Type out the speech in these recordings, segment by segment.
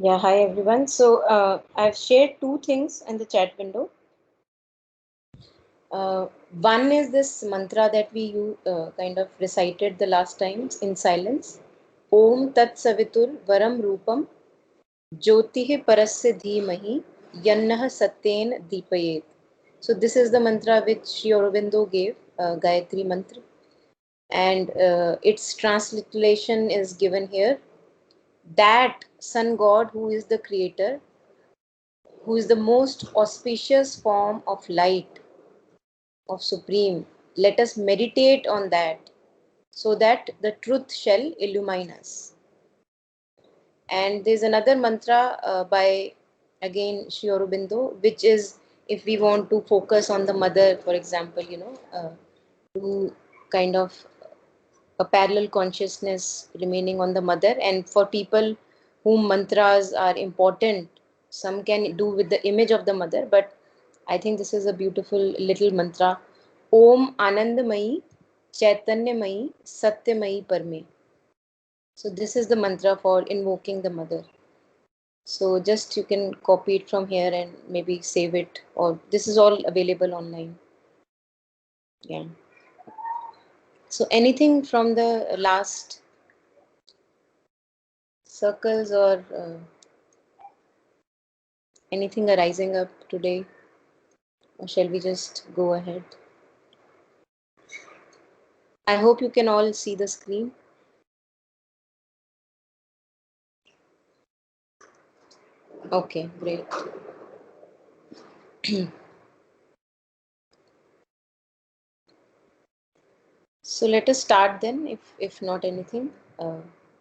Yeah, hi everyone. So I've shared two things in the chat window. One is this mantra that kind of recited the last time in silence. Om Tat Savitur Varam Rupam Jyotih Parasya Dhimahi Yannah Satyen Deepayet. So this is the mantra which Sri Aurobindo gave, Gayatri mantra, and its transliteration is given here. That sun god who is the creator, who is the most auspicious form of light, of supreme. Let us meditate on that so that the truth shall illumine us. And there's another mantra by again Sri Aurobindo, which is if we want to focus on the mother, for example, to kind of a parallel consciousness remaining on the mother. And for people whom mantras are important, some can do with the image of the mother, but I think this is a beautiful little mantra. Om Anandamayi Chaitanyamayi Satyamayi Parme. So this is the mantra for invoking the mother. So just you can copy it from here and maybe save it, or this is all available online. Yeah. So anything from the last circles or anything arising up today, or shall we just go ahead? I hope you can all see the screen. Okay, great. So let us start then, if not anything.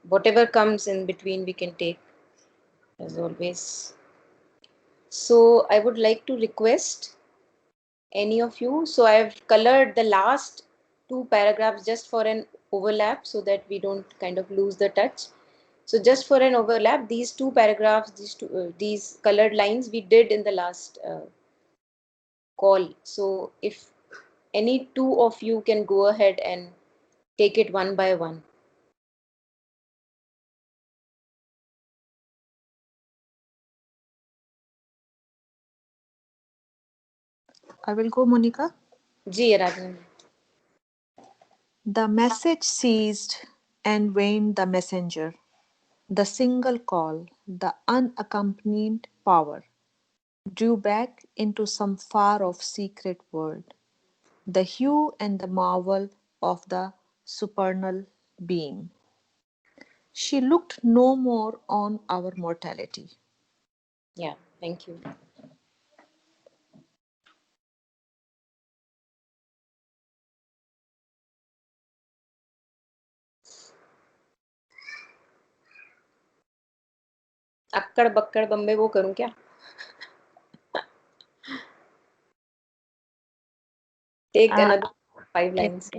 Whatever comes in between, we can take as always. So I would like to request any of you. So I've colored the last two paragraphs just for an overlap so that we don't kind of lose the touch. So just for an overlap, these two paragraphs, these colored lines we did in the last call. So if any two of you can go ahead and take it one by one. I will go, Monica. Ji, Radhana. The message ceased and waned the messenger. The single call, the unaccompanied power, drew back into some far off secret world, the hue and the marvel of the supernal being. She looked no more on our mortality. Yeah, thank you. अक्कड़ बक्कड़ Bombay वो करूं क्या? Take Uh, another 5 lines.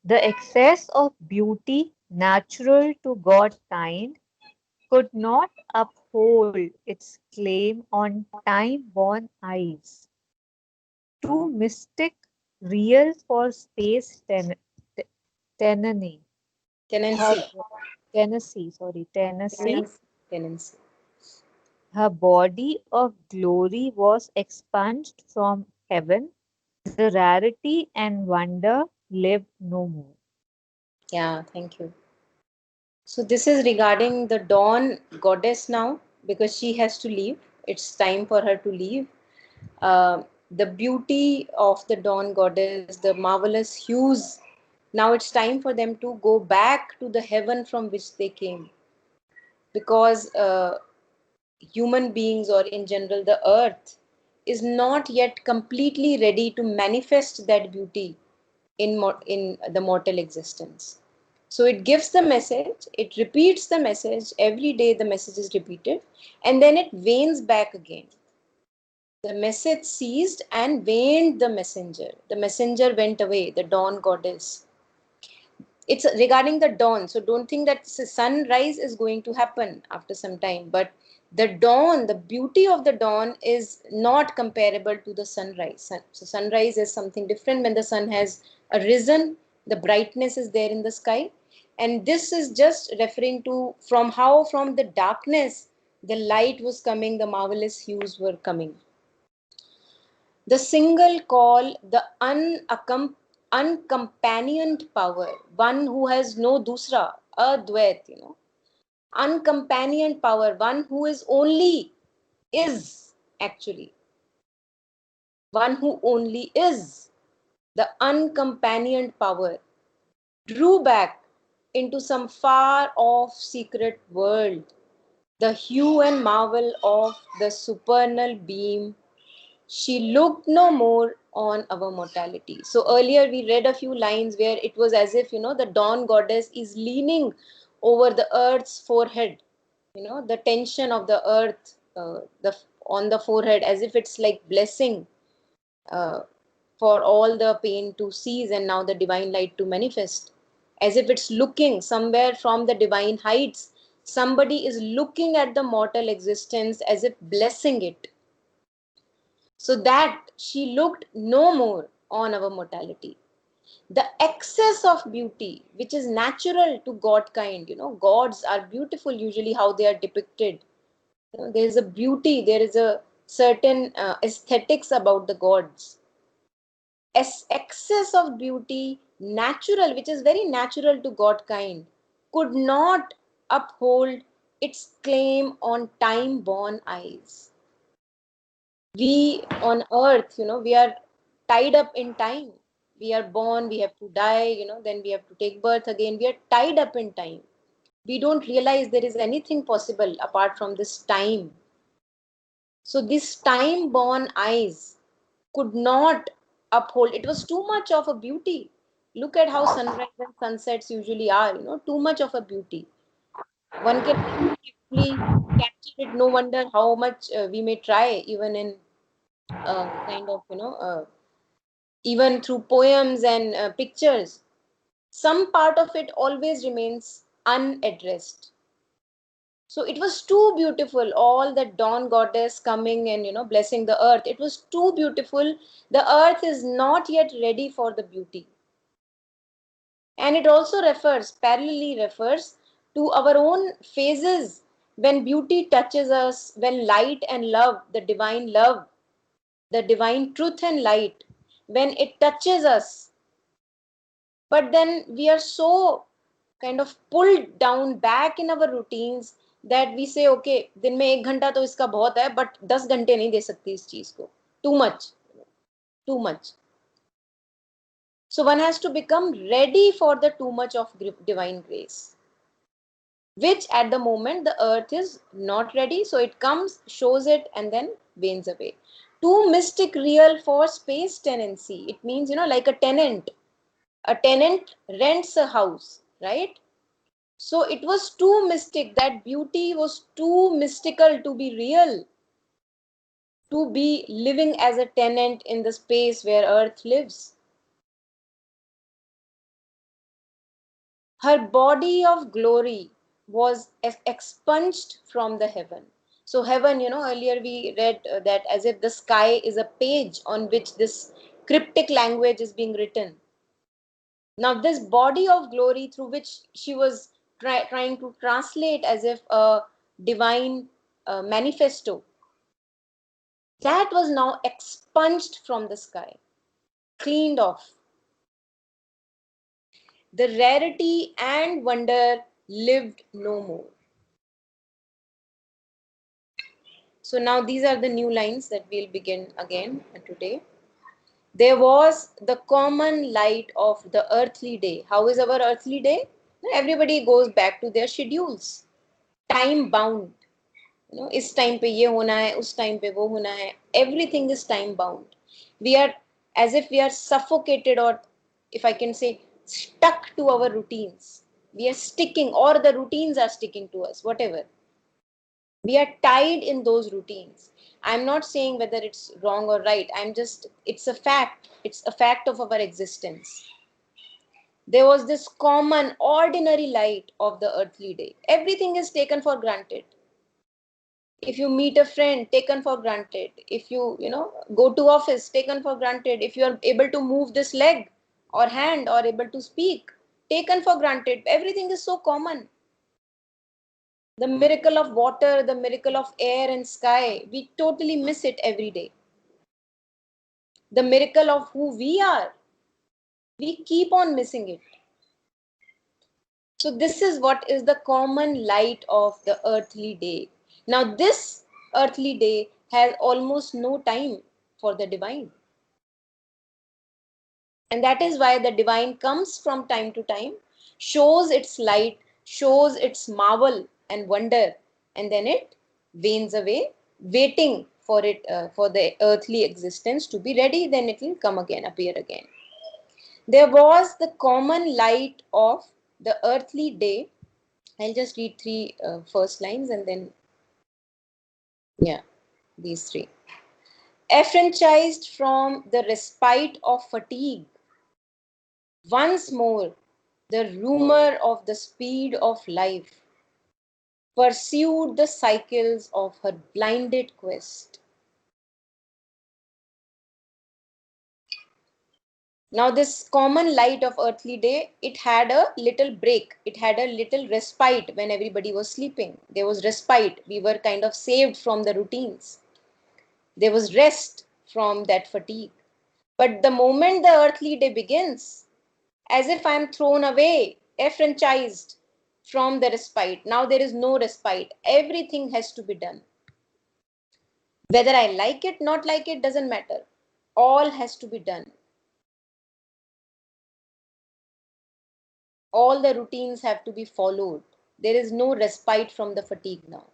the excess of beauty natural to God-kind could not uphold its claim on time-worn eyes. Too mystic, real for space tenany. Her Tenancy. Tennessee. Tenancy. Her body of glory was expunged from heaven. The rarity and wonder lived no more. Yeah, thank you. So this is regarding the dawn goddess now, because she has to leave. It's time for her to leave. The beauty of the dawn goddess, the marvelous hues. Now it's time for them to go back to the heaven from which they came, because human beings, or in general the earth, is not yet completely ready to manifest that beauty in the mortal existence. So it gives the message, it repeats the message every day. The message is repeated, and then it wanes back again. The message ceased and waned the messenger. The messenger went away, the dawn goddess. It's regarding the dawn, so don't think that sunrise is going to happen after some time, but the dawn, the beauty of the dawn is not comparable to the sunrise. So sunrise is something different. When the sun has arisen, the brightness is there in the sky, And this is just referring to from how from the darkness the light was coming, the marvelous hues were coming. The single call, the uncompanioned power, one who has no dusra, advait, uncompanioned power, one who is only is actually, one who only is, the uncompanioned power, drew back into some far off secret world the hue and marvel of the supernal beam. She looked no more on our mortality. So earlier we read a few lines where it was as if, the dawn goddess is leaning over the earth's forehead, the tension of the earth on the forehead, as if it's like blessing uh, for all the pain to cease and now the divine light to manifest. As if it's looking somewhere from the divine heights. Somebody is looking at the mortal existence as if blessing it, so that she looked no more on our mortality. The excess of beauty, which is natural to God kind, gods are beautiful, usually how they are depicted. There is a beauty, there is a certain aesthetics about the gods. Excess of beauty, natural, which is very natural to God kind, could not uphold its claim on time born eyes. We on earth, we are tied up in time. We are born, we have to die, then we have to take birth again. We are tied up in time. We don't realize there is anything possible apart from this time. So this time born eyes could not uphold. It was too much of a beauty. Look at how sunrise and sunsets usually are, too much of a beauty. One can beautifully capture it. No wonder how much we may try, even in kind of, even through poems and pictures. Some part of it always remains unaddressed. So it was too beautiful, all that dawn goddess coming and blessing the earth. It was too beautiful. The earth is not yet ready for the beauty. And it also parallelly refers to our own phases when beauty touches us, when light and love, the divine truth and light, when it touches us. But then we are so kind of pulled down back in our routines that we say, okay, दिन में 1 घंटा तो इसका बहुत है, but 10 घंटे नहीं दे सकती इस चीज को. Too much, too much. So one has to become ready for the too much of divine grace, which at the moment the earth is not ready. So it comes, shows it, and then wanes away. Too mystic real for space tenancy. It means, like a tenant. A tenant rents a house, right? So it was too mystic. That beauty was too mystical to be real, to be living as a tenant in the space where earth lives. Her body of glory was expunged from the heaven. So heaven, earlier we read that as if the sky is a page on which this cryptic language is being written. Now this body of glory through which she was trying to translate as if a divine manifesto, that was now expunged from the sky, cleaned off. The rarity and wonder lived no more. So now these are the new lines that we'll begin again today. There was the common light of the earthly day. How is our earthly day? Everybody goes back to their schedules, time bound. इस time पे ये होना है, उस time पे वो होना है. Everything is time bound. We are as if we are suffocated, or if I can say, stuck to our routines. We are sticking, or the routines are sticking to us, whatever. We are tied in those routines. I'm not saying whether it's wrong or right. It's a fact. It's a fact of our existence. There was this common, ordinary light of the earthly day. Everything is taken for granted. If you meet a friend, taken for granted. If you go to office, taken for granted. If you are able to move this leg or hand or able to speak, taken for granted. Everything is so common. The miracle of water, the miracle of air and sky, we totally miss it every day. The miracle of who we are, we keep on missing it. So this is what is the common light of the earthly day. Now this earthly day has almost no time for the divine. And that is why the divine comes from time to time, shows its light, shows its marvel and wonder, and then it wanes away, waiting for it, for the earthly existence to be ready. Then it will come again, appear again. There was the common light of the earthly day. I'll just read three first lines and then, yeah, these three. Affranchised from the respite of fatigue, once more the rumor of the speed of life pursued the cycles of her blinded quest. Now, this common light of earthly day, it had a little break. It had a little respite when everybody was sleeping. There was respite. We were kind of saved from the routines. There was rest from that fatigue. But the moment the earthly day begins, as if I am thrown away, affranchised from the respite. Now there is no respite. Everything has to be done. Whether I like it, not like it, doesn't matter. All has to be done. All the routines have to be followed. There is no respite from the fatigue now.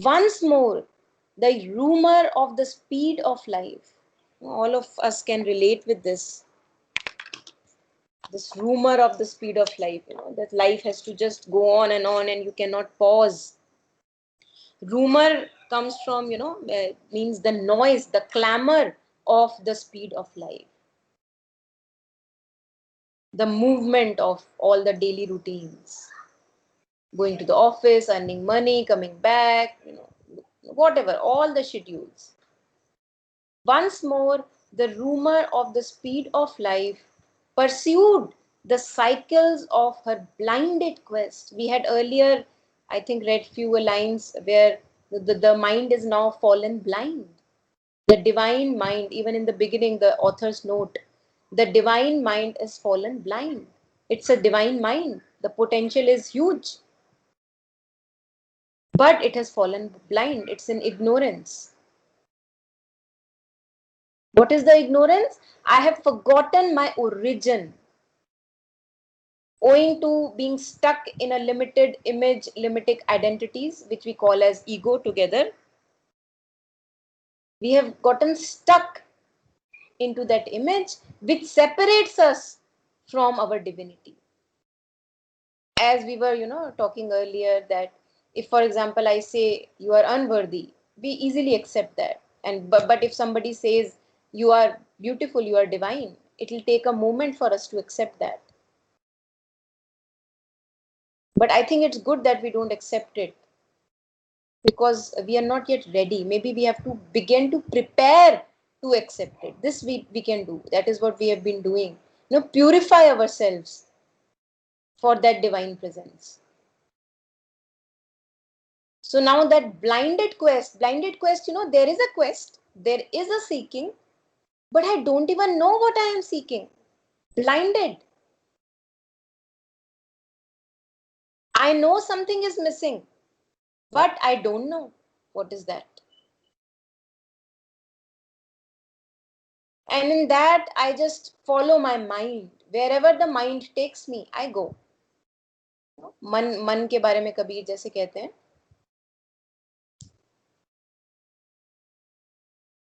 Once more, the rumor of the speed of life. All of us can relate with this. This rumor of the speed of life, that life has to just go on and you cannot pause. Rumor comes from, means the noise, the clamor of the speed of life. The movement of all the daily routines. Going to the office, earning money, coming back, whatever, all the schedules. Once more, the rumor of the speed of life pursued the cycles of her blinded quest. We had earlier, I think, read few lines where the mind is now fallen blind. The divine mind, even in the beginning, the author's note, the divine mind is fallen blind. It's a divine mind. The potential is huge. But it has fallen blind. It's in ignorance. What is the ignorance? I have forgotten my origin. Owing to being stuck in a limited image, limited identities, which we call as ego together, we have gotten stuck into that image which separates us from our divinity. As we were, talking earlier, that if, for example, I say you are unworthy, we easily accept that. And but if somebody says you are beautiful, you are divine, it will take a moment for us to accept that. But I think it's good that we don't accept it because we are not yet ready. Maybe we have to begin to prepare to accept it. This we can do. That is what we have been doing. Purify ourselves for that divine presence. So now that blinded quest, there is a quest, there is a seeking, but I don't even know what I am seeking. Blinded. I know something is missing, but I don't know what is that. And in that, I just follow my mind. Wherever the mind takes me, I go. मन के बारे में कबीर जैसे कहते हैं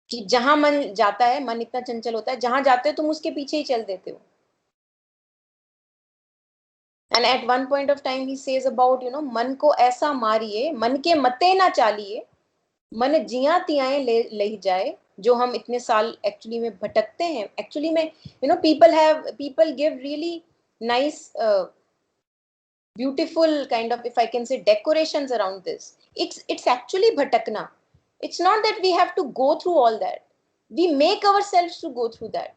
कि जहां मन जाता है, मन इतना चंचल होता है, जहां जाते हो तुम उसके पीछे ही चल देते हो. And at one point of time he says about, मन को ऐसा मारिए, मन के मते ना चालिए, मन जिया तियाए ले जाए, जो हम इतने साल एक्चुअली में भटकते हैं. एक्चुअली में, people give really nice, beautiful kind of, if I can say, decorations around this. It's actually bhatakna. It's not that we have to go through all that. We make ourselves to go through that.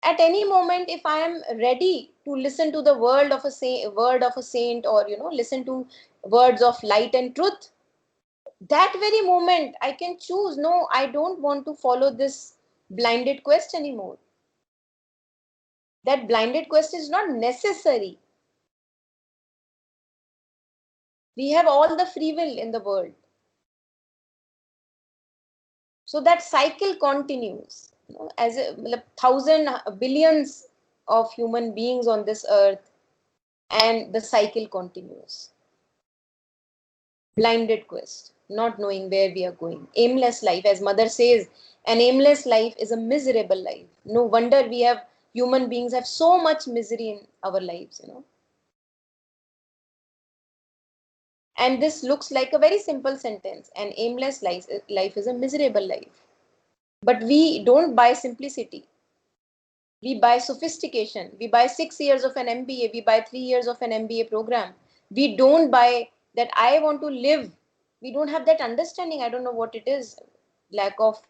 At any moment, if I am ready to listen to the word of a saint, or listen to words of light and truth, that very moment I can choose, no, I don't want to follow this blinded quest anymore. That blinded quest is not necessary. We have all the free will in the world. So that cycle continues, as thousand billions of human beings on this earth, and the cycle continues. Blinded quest, not knowing where we are going. Aimless life, as mother says, an aimless life is a miserable life. No wonder human beings have so much misery in our lives, And this looks like a very simple sentence. An aimless life is a miserable life. But we don't buy simplicity. We buy sophistication. We buy 6 years of an MBA. We buy 3 years of an MBA program. We don't buy that I want to live. We don't have that understanding. I don't know what it is. Lack of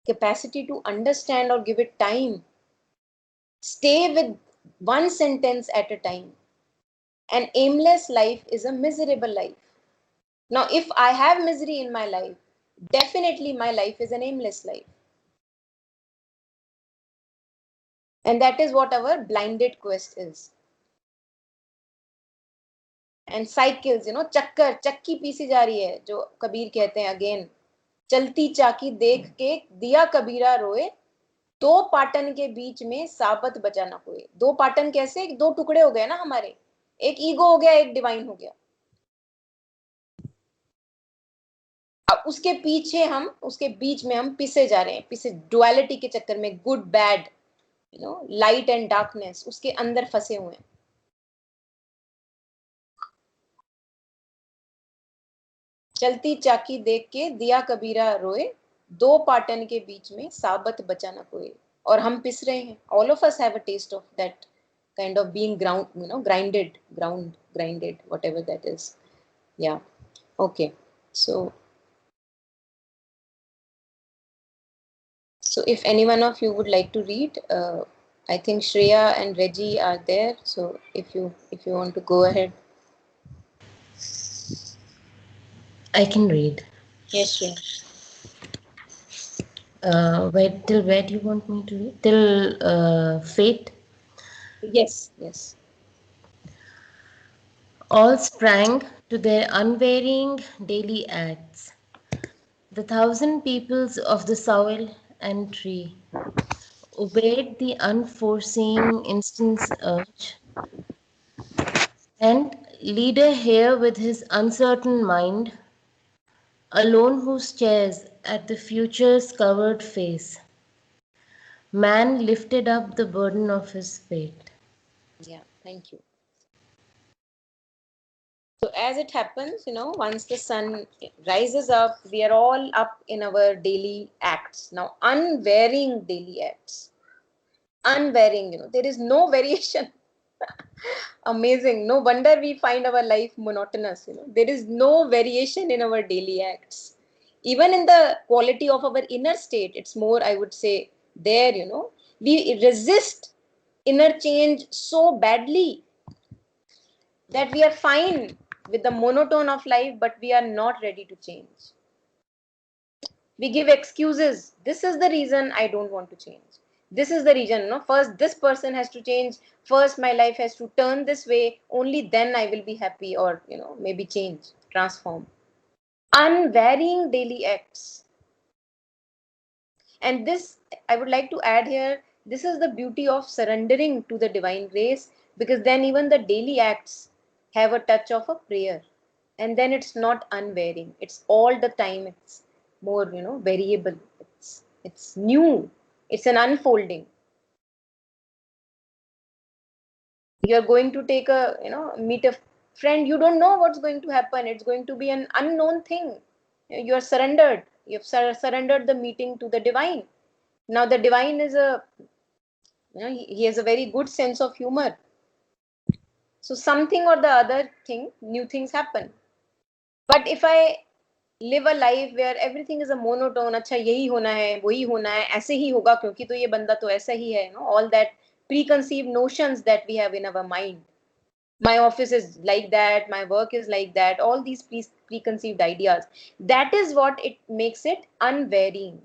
capacity to understand or give it time. Stay with one sentence at a time. An aimless life is a miserable life. Now, if I have misery in my life, definitely my life is an aimless life. And that is what our blinded quest is. And cycles, चक्की PC जा रही है, जो कबीर कहते हैं again, चलती चाकी देख के दिया कबीरा रोए, दो पाटन के बीच में साबत बचा ना कोई. दो पाटन कैसे? दो टुकड़े हो गए ना हमारे, एक ईगो हो गया, एक डिवाइन हो गया. उसके बीच में हम पिसे जा रहे हैं, पिसे डुअलिटी के चक्कर में, good bad, light and darkness, उसके अंदर फंसे हुए हैं. चलती चाकी देख के दिया कबीरा रोए, दो पाटन के बीच में साबत बचा ना कोई. और हम पिस रहे हैं. All of us have a taste of that kind of being grinded, whatever that is. Yeah. Okay. So if any one of you would like to read, I think Shreya and Reggie are there. So if you want to go ahead. I can read. Yes, Shreya. Till where do you want me to read? Till fate? Yes. All sprang to their unvarying daily acts. The thousand peoples of the soil and tree obeyed the unforeseen instant's urge, and leader here with his uncertain mind, alone who stares at the future's covered face, man lifted up the burden of his fate. Yeah, thank you. So as it happens, once the sun rises up, we are all up in our daily acts. Now, unvarying daily acts. Unvarying, there is no variation. Amazing. No wonder we find our life monotonous. There is no variation in our daily acts. Even in the quality of our inner state, it's more, I would say, there, we resist inner change so badly that we are fine with the monotone of life, but we are not ready to change. We give excuses. This is the reason I don't want to change. This is the reason, first this person has to change. First my life has to turn this way. Only then I will be happy, or, maybe change, transform. Unvarying daily acts. And this, I would like to add here, this is the beauty of surrendering to the divine grace, because then even the daily acts have a touch of a prayer. And then it's not unvarying. It's all the time. It's more, variable. It's new. It's an unfolding. You're going to take meet a friend. You don't know what's going to happen. It's going to be an unknown thing. You're surrendered. You've surrendered the meeting to the divine. Now the divine is he has a very good sense of humor. So something or the other thing, new things happen. But if I live a life where everything is a monotone. अच्छा यही होना है, वही होना है, ऐसे ही होगा क्योंकि तो ये बंदा तो ऐसा ही है, no? All that preconceived notions that we have in our mind. My office is like that, my work is like that, all these preconceived ideas. That is what it makes it unvarying.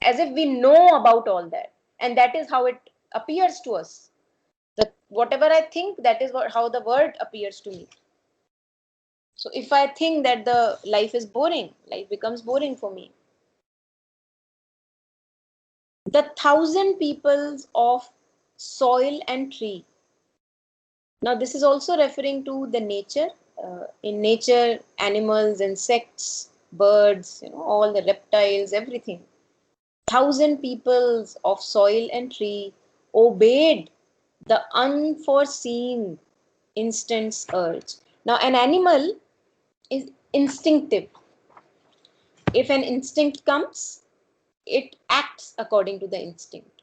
As if we know about all that. And that is how it appears to us. Whatever I think, that is how the world appears to me. So if I think that the life is boring, life becomes boring for me. The 1,000 peoples of soil and tree. Now this is also referring to the nature. In nature, animals, insects, birds, all the reptiles, everything. 1,000 peoples of soil and tree obeyed the unforeseen instant's urge. Now an animal is instinctive. If an instinct comes, it acts according to the instinct.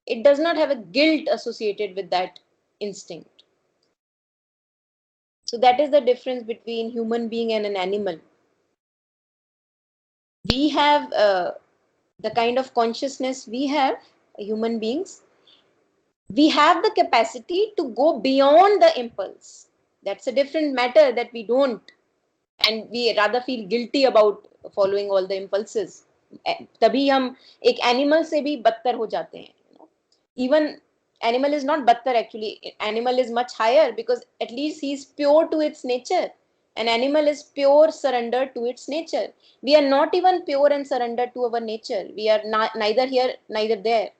It does not have a guilt associated with that instinct. So that is the difference between human being and an animal. We have the kind of consciousness we have, human beings. We have the capacity to go beyond the impulse. That's a different matter that we don't. And we rather feel guilty about following all the impulses. तभी हम एक animal से भी बदतर हो जाते हैं. Even animal is not battar actually. Animal is much higher because at least he is pure to its nature. An animal is pure surrender to its nature. We are not even pure and surrender to our nature. We are neither here, neither there.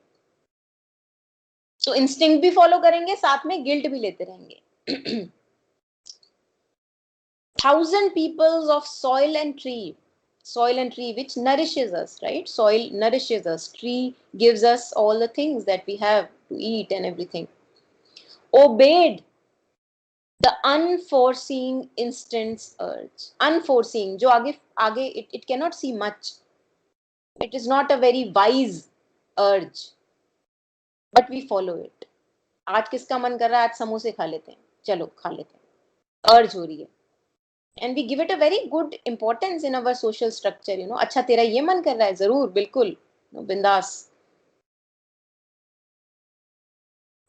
So instinct भी follow करेंगे, साथ में guilt भी लेते रहेंगे. 1,000 peoples of soil and tree which nourishes us, right? Soil nourishes us, tree gives us all the things that we have to eat and everything. Obeyed the unforeseen instant's urge. Unforeseen, जो आगे it cannot see much. It is not a very wise urge, but we follow it. आज किसका मन कर रहा है, आज समोसे खा लेते हैं, चलो खा लेते हैं, urge हो रही है. And we give it a very good importance in our social structure, अच्छा तेरा ये मन कर रहा है, जरूर, बिल्कुल, बिंदास.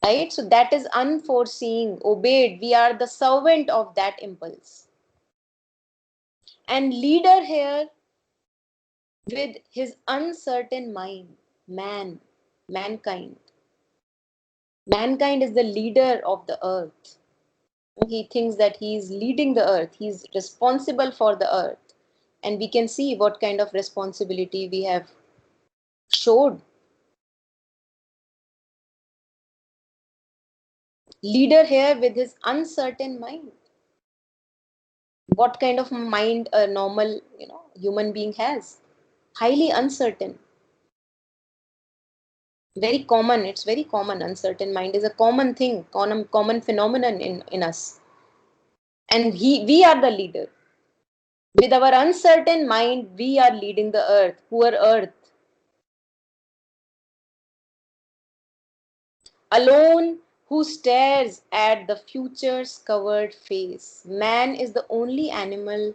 Right? So that is unforeseen, obeyed. We are the servant of that impulse. And leader here with his uncertain mind, mankind. Mankind is the leader of the earth. He thinks that he is leading the earth. He is responsible for the earth. And we can see what kind of responsibility we have showed. Leader here with his uncertain mind. What kind of mind a normal, human being has? Highly uncertain. Very common. It's very common. Uncertain mind is a common thing, common phenomenon in us. And we are the leader. With our uncertain mind, we are leading the earth, poor earth. Alone who stares at the future's covered face. Man is the only animal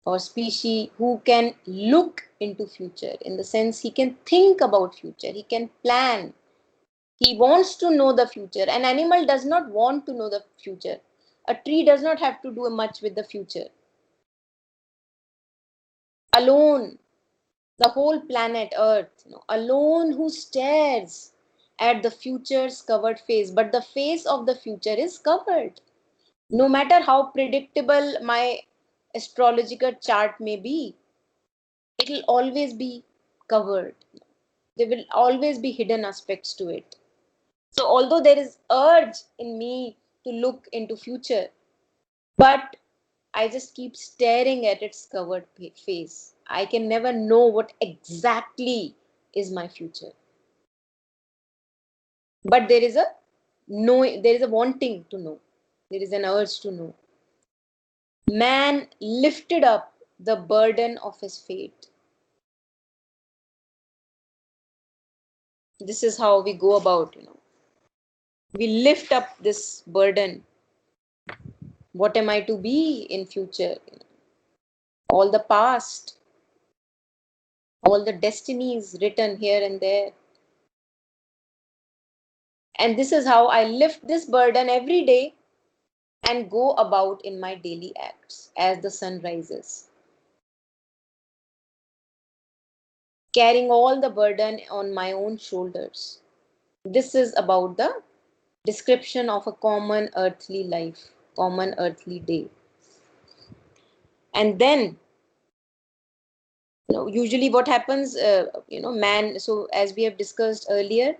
or species who can look into future, in the sense he can think about future, he can plan. He wants to know the future. An animal does not want to know the future. A tree does not have to do much with the future. Alone, the whole planet Earth, alone who stares at the future's covered face, but the face of the future is covered. No matter how predictable my astrological chart may be, it will always be covered. There will always be hidden aspects to it. So although there is urge in me to look into future, but I just keep staring at its covered face. I can never know what exactly is my future. But there is a wanting to know. There is an urge to know. Man lifted up the burden of his fate. This is how we go about, We lift up this burden. What am I to be in future? all the past, all the destinies written here and there. And this is how I lift this burden every day and go about in my daily acts as the sun rises, carrying all the burden on my own shoulders. This is about the description of a common earthly life, common earthly day. And then, usually what happens, man, so as we have discussed earlier,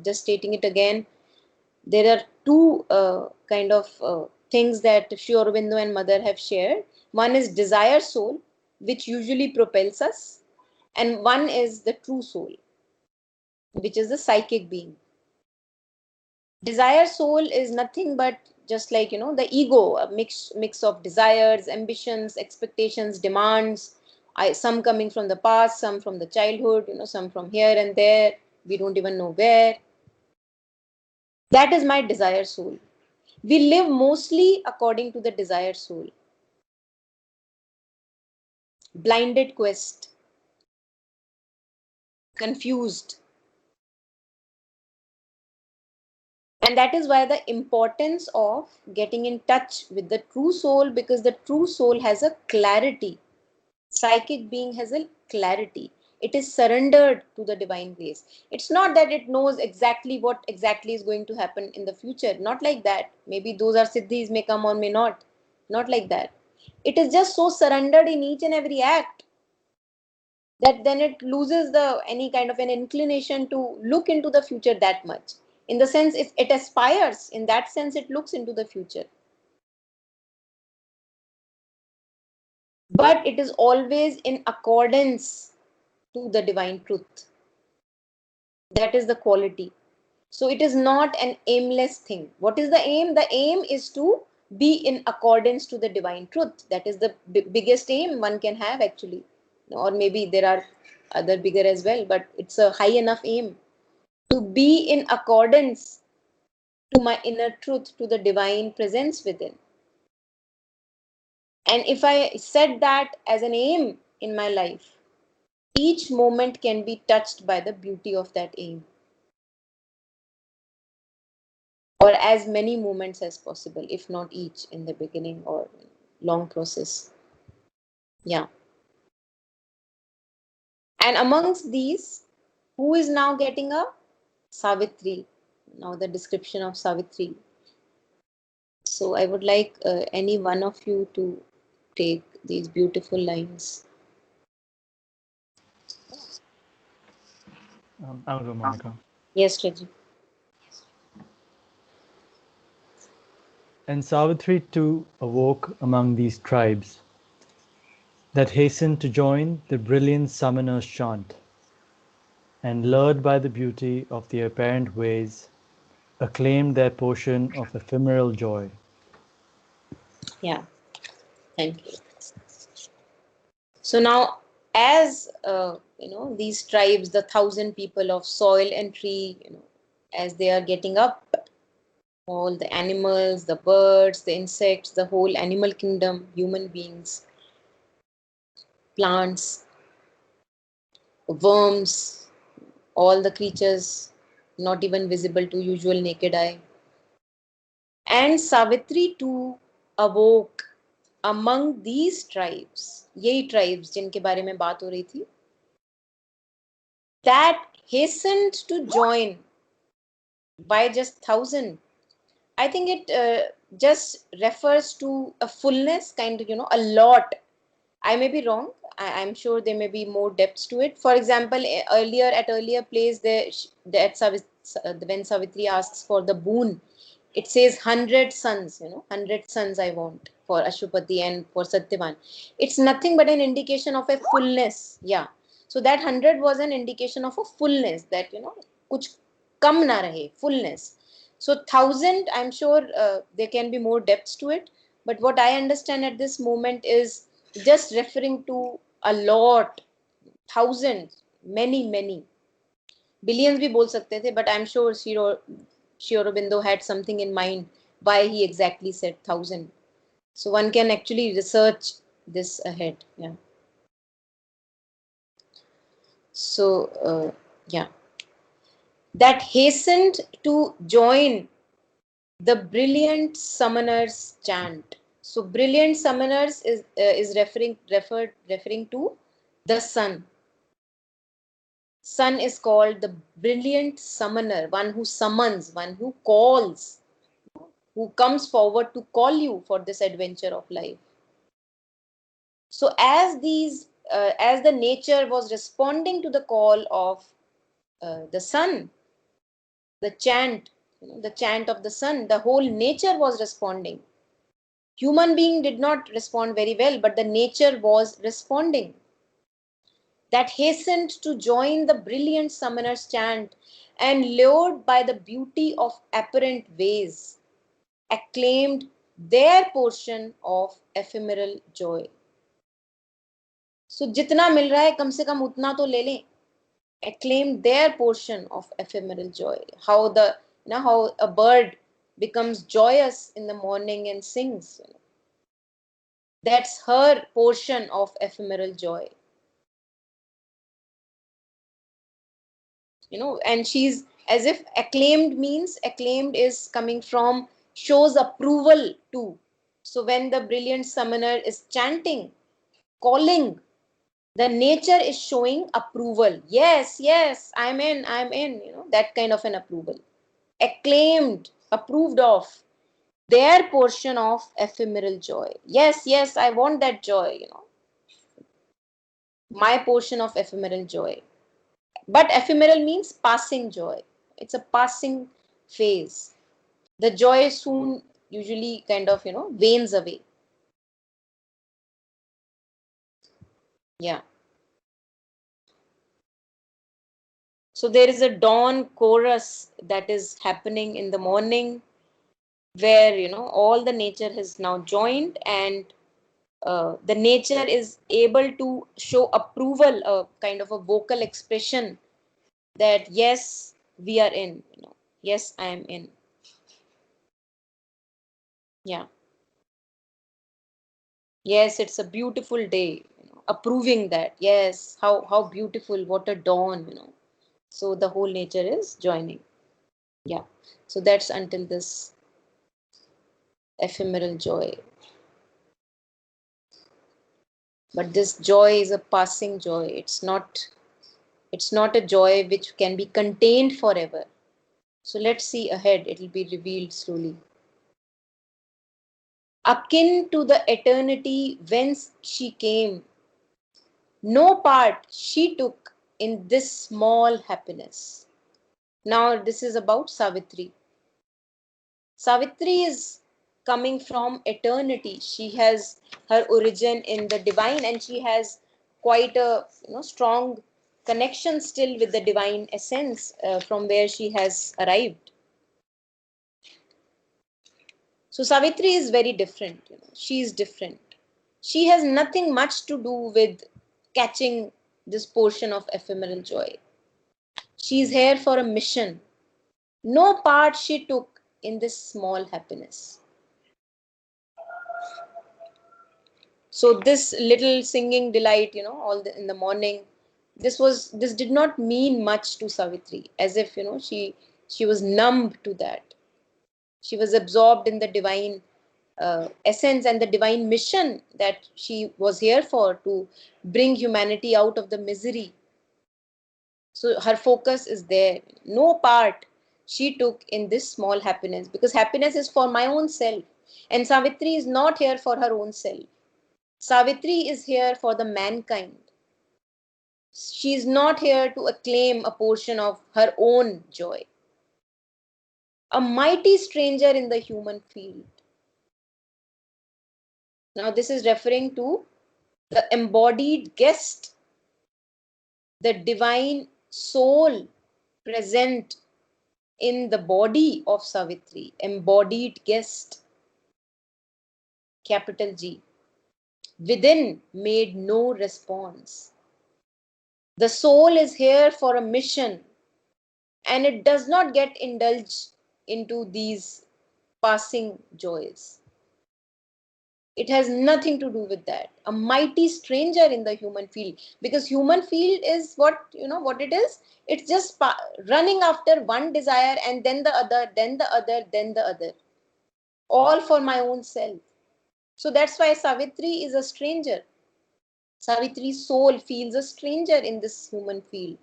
just stating it again, there are two kind of things that Sri Aurobindo and Mother have shared. One is desire soul, which usually propels us, and one is the true soul, which is the psychic being. Desire soul is nothing but just like the ego, a mix of desires, ambitions, expectations, demands. Some coming from the past, some from the childhood, some from here and there. We don't even know where. That is my desire soul. We live mostly according to the desire soul. Blinded quest, confused. And that is why the importance of getting in touch with the true soul, because the true soul has a clarity. Psychic being has a clarity. It is surrendered to the divine grace. It's not that it knows exactly what exactly is going to happen in the future. Not like that. Maybe those are siddhis may come or may not. Not like that. It is just so surrendered in each and every act that then it loses the any kind of an inclination to look into the future that much. In the sense, if it aspires, in that sense, it looks into the future. But it is always in accordance to the divine truth. That is the quality. So it is not an aimless thing. What is the aim? The aim is to be in accordance to the divine truth. That is the biggest aim one can have actually. Or maybe there are other bigger as well, but it's a high enough aim to be in accordance to my inner truth, to the divine presence within. And if I set that as an aim in my life, each moment can be touched by the beauty of that aim, or as many moments as possible, if not each in the beginning or long process. Yeah. And amongst these, who is now getting up? Savitri. Now the description of Savitri. So I would like any one of you to take these beautiful lines. I'll go, Monica. Yes, Reggie. And Savitri too awoke among these tribes that hastened to join the brilliant summoner's chant, and lured by the beauty of the apparent ways, acclaimed their portion of ephemeral joy. Yeah, thank you. So now, as these tribes, the 1,000 people of soil and tree, as they are getting up, all the animals, the birds, the insects, the whole animal kingdom, human beings, plants, worms, all the creatures not even visible to usual naked eye. And Savitri too awoke among these tribes, यही tribes जिनके बारे में बात हो रही थी, that hastened to join by just 1,000. I think it just refers to a fullness, kind of, a lot. I may be wrong. I'm sure there may be more depths to it. For example, earlier plays when Savitri asks for the boon, it says 100 sons. 100 sons I want for Ashupati and for Satyavan. It's nothing but an indication of a fullness. Yeah. So that 100 was an indication of a fullness, that kuch kam na rahe, fullness. So 1,000, I'm sure there can be more depths to it. But what I understand at this moment is just referring to a lot, thousands, many. Billions भी बोल सकते थे, but I'm sure Sri Aurobindo had something in mind why he exactly said 1,000. So one can actually research this ahead. Yeah. So, yeah, that hastened to join the brilliant summoners chant. So, brilliant summoners is referring to the sun. Sun is called the brilliant summoner, one who summons, one who calls, who comes forward to call you for this adventure of life. So, as the nature was responding to the call of the sun, the chant, the chant of the sun, the whole nature was responding. Human being did not respond very well, but the nature was responding. That hastened to join the brilliant summoner's chant, and lured by the beauty of apparent ways, acclaimed their portion of ephemeral joy. So जितना मिल रहा है कम से कम उतना तो ले लें. Acclaimed their portion of ephemeral joy. How a bird becomes joyous in the morning and sings. That's her portion of ephemeral joy. And she's, as if acclaimed is coming from, shows approval too. So when the brilliant summoner is chanting, calling, the nature is showing approval. Yes, yes, I'm in, that kind of an approval. Acclaimed, approved of their portion of ephemeral joy. Yes, yes, I want that joy, my portion of ephemeral joy. But ephemeral means passing joy. It's a passing phase. The joy soon usually kind of, wanes away. Yeah. So there is a dawn chorus that is happening in the morning, where, all the nature has now joined, and the nature is able to show approval, a kind of a vocal expression that yes, we are in, yes, I am in. Yeah. Yes, it's a beautiful day, approving that. Yes, how beautiful, what a dawn, So the whole nature is joining. Yeah. So that's until this ephemeral joy. But this joy is a passing joy. It's not a joy which can be contained forever. So let's see ahead, it will be revealed slowly. Akin to the eternity whence she came, no part she took in this small happiness. Now, this is about Savitri. Savitri is coming from eternity. She has her origin in the divine, and she has quite a strong connection still with the divine essence, from where she has arrived. So Savitri is very different. She is different. She has nothing much to do with catching this portion of ephemeral joy. She is here for a mission. No part she took in this small happiness. So this little singing delight, in the morning, this did not mean much to Savitri, as if she was numb to that. She was absorbed in the divine essence and the divine mission that she was here for, to bring humanity out of the misery. So her focus is there. No part she took in this small happiness, because happiness is for my own self, and Savitri is not here for her own self. Savitri is here for the mankind. She is not here to acclaim a portion of her own joy. A mighty stranger in the human field. Now, this is referring to the embodied guest, the divine soul present in the body of Savitri, embodied guest, capital G. Within made no response. The soul is here for a mission, and it does not get indulged into these passing joys. It has nothing to do with that. A mighty stranger in the human field, because human field is what, what it is. It's just running after one desire, and then the other, then the other, then the other, all for my own self. So that's why Savitri is a stranger. Savitri's soul feels a stranger in this human field.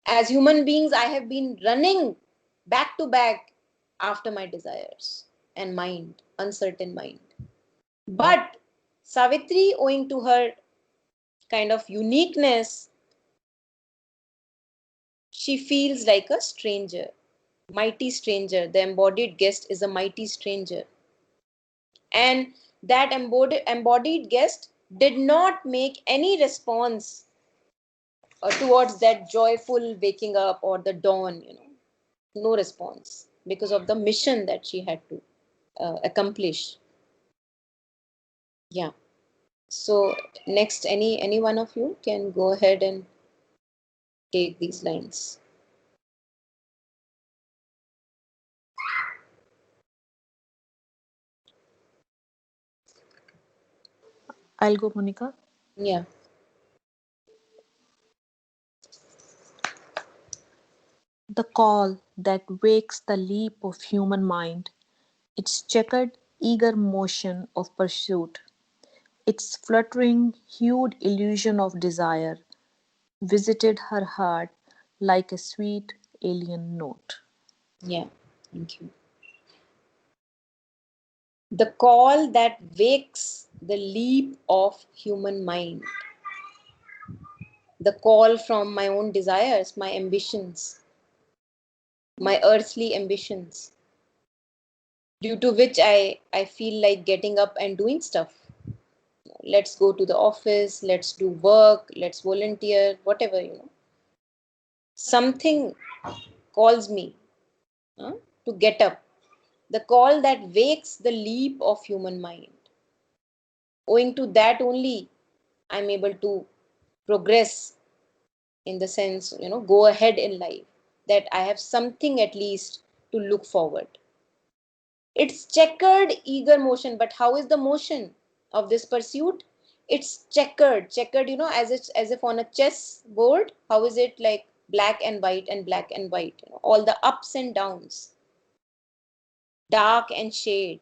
As human beings, I have been running back to back after my desires and mind, uncertain mind. But Savitri, owing to her kind of uniqueness, she feels like a stranger, mighty stranger. The embodied guest is a mighty stranger. And that embodied guest did not make any response towards that joyful waking up or the dawn, no response, because of the mission that she had to accomplish. Yeah. So next, any one of you can go ahead and take these lines. I'll go, Monica. Yeah. The call that wakes the leap of human mind, its checkered, eager motion of pursuit, its fluttering, hued illusion of desire, visited her heart like a sweet alien note. Yeah. Thank you. The call that wakes the leap of human mind. The call from my own desires, my ambitions, my earthly ambitions, due to which I feel like getting up and doing stuff. Let's go to the office, let's do work, let's volunteer, whatever, Something calls me to get up. The call that wakes the leap of human mind. Owing to that only, I'm able to progress, in the sense, go ahead in life, that I have something at least to look forward. It's checkered, eager motion. But how is the motion of this pursuit? It's checkered, as if on a chess board. How is it like black and white and black and white? All the ups and downs, dark and shade,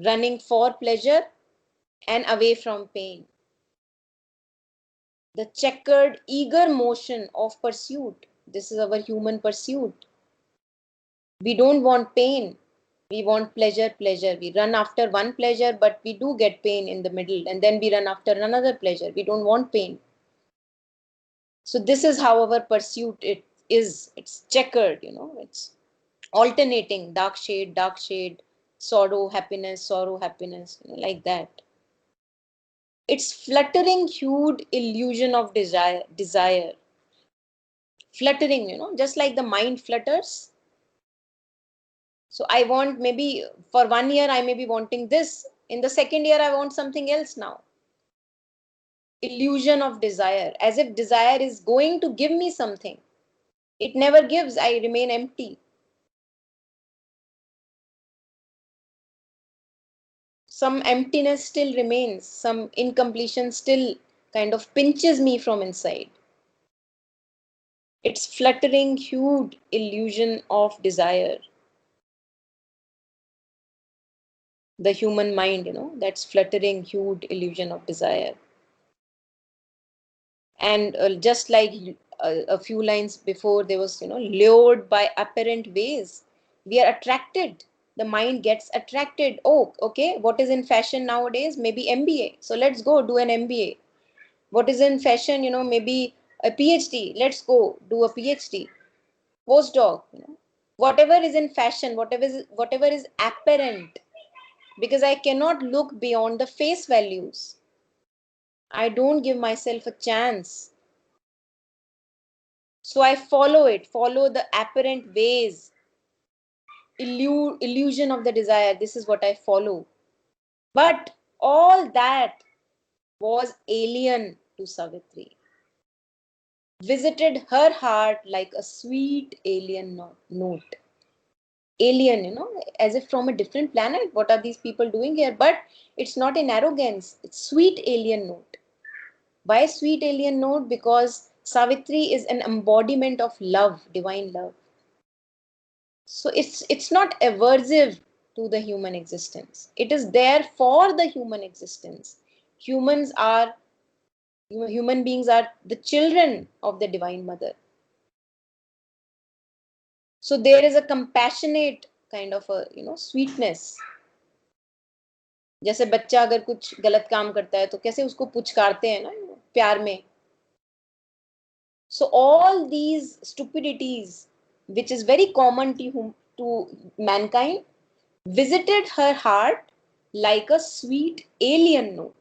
running for pleasure and away from pain. The checkered, eager motion of pursuit. This is our human pursuit. We don't want pain. We want pleasure. We run after one pleasure, but we do get pain in the middle, and then we run after another pleasure. We don't want pain. So this is how our pursuit it is. It's checkered, it's alternating, dark shade, sorrow, happiness, like that. It's fluttering, hued illusion of desire. Fluttering, just like the mind flutters. So I want, maybe for 1 year, I may be wanting this. In the second year, I want something else now. Illusion of desire, as if desire is going to give me something. It never gives. I remain empty. Some emptiness still remains. Some incompletion still kind of pinches me from inside. It's fluttering, hued illusion of desire. The human mind, that's fluttering, hued illusion of desire. And just like a few lines before, there was, lured by apparent ways. We are attracted. The mind gets attracted. Oh, okay, what is in fashion nowadays? Maybe MBA. So let's go do an MBA. What is in fashion? Maybe a PhD. Let's go do a PhD. Postdoc. Whatever is in fashion, whatever is apparent, because I cannot look beyond the face values. I don't give myself a chance. So I follow the apparent ways, illusion of the desire. This is what I follow. But all that was alien to Savitri. Visited her heart like a sweet alien note. alien, as if from a different planet. What are these people doing here? But it's not in arrogance, it's sweet alien note. Why sweet alien note? Because Savitri is an embodiment of love, divine love. So it's not aversive to the human existence. It is there for the human existence. Humans are, human beings are the children of the Divine Mother. So there is a compassionate kind of a sweetness. जैसे बच्चा अगर कुछ गलत काम करता है तो कैसे उसको पुचकारते हैं ना प्यार में. So all these stupidities, which is very common to mankind, visited her heart like a sweet alien note.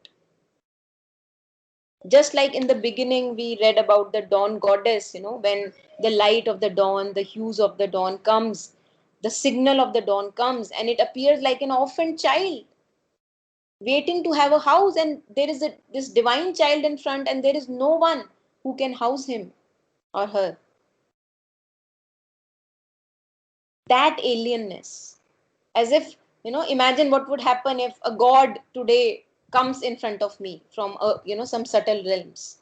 Just like in the beginning we read about the dawn goddess, when the light of the dawn, the hues of the dawn comes, the signal of the dawn comes, and it appears like an orphaned child waiting to have a house, and there is this divine child in front, and there is no one who can house him or her. That alienness, as if, imagine what would happen if a god today comes in front of me from some subtle realms.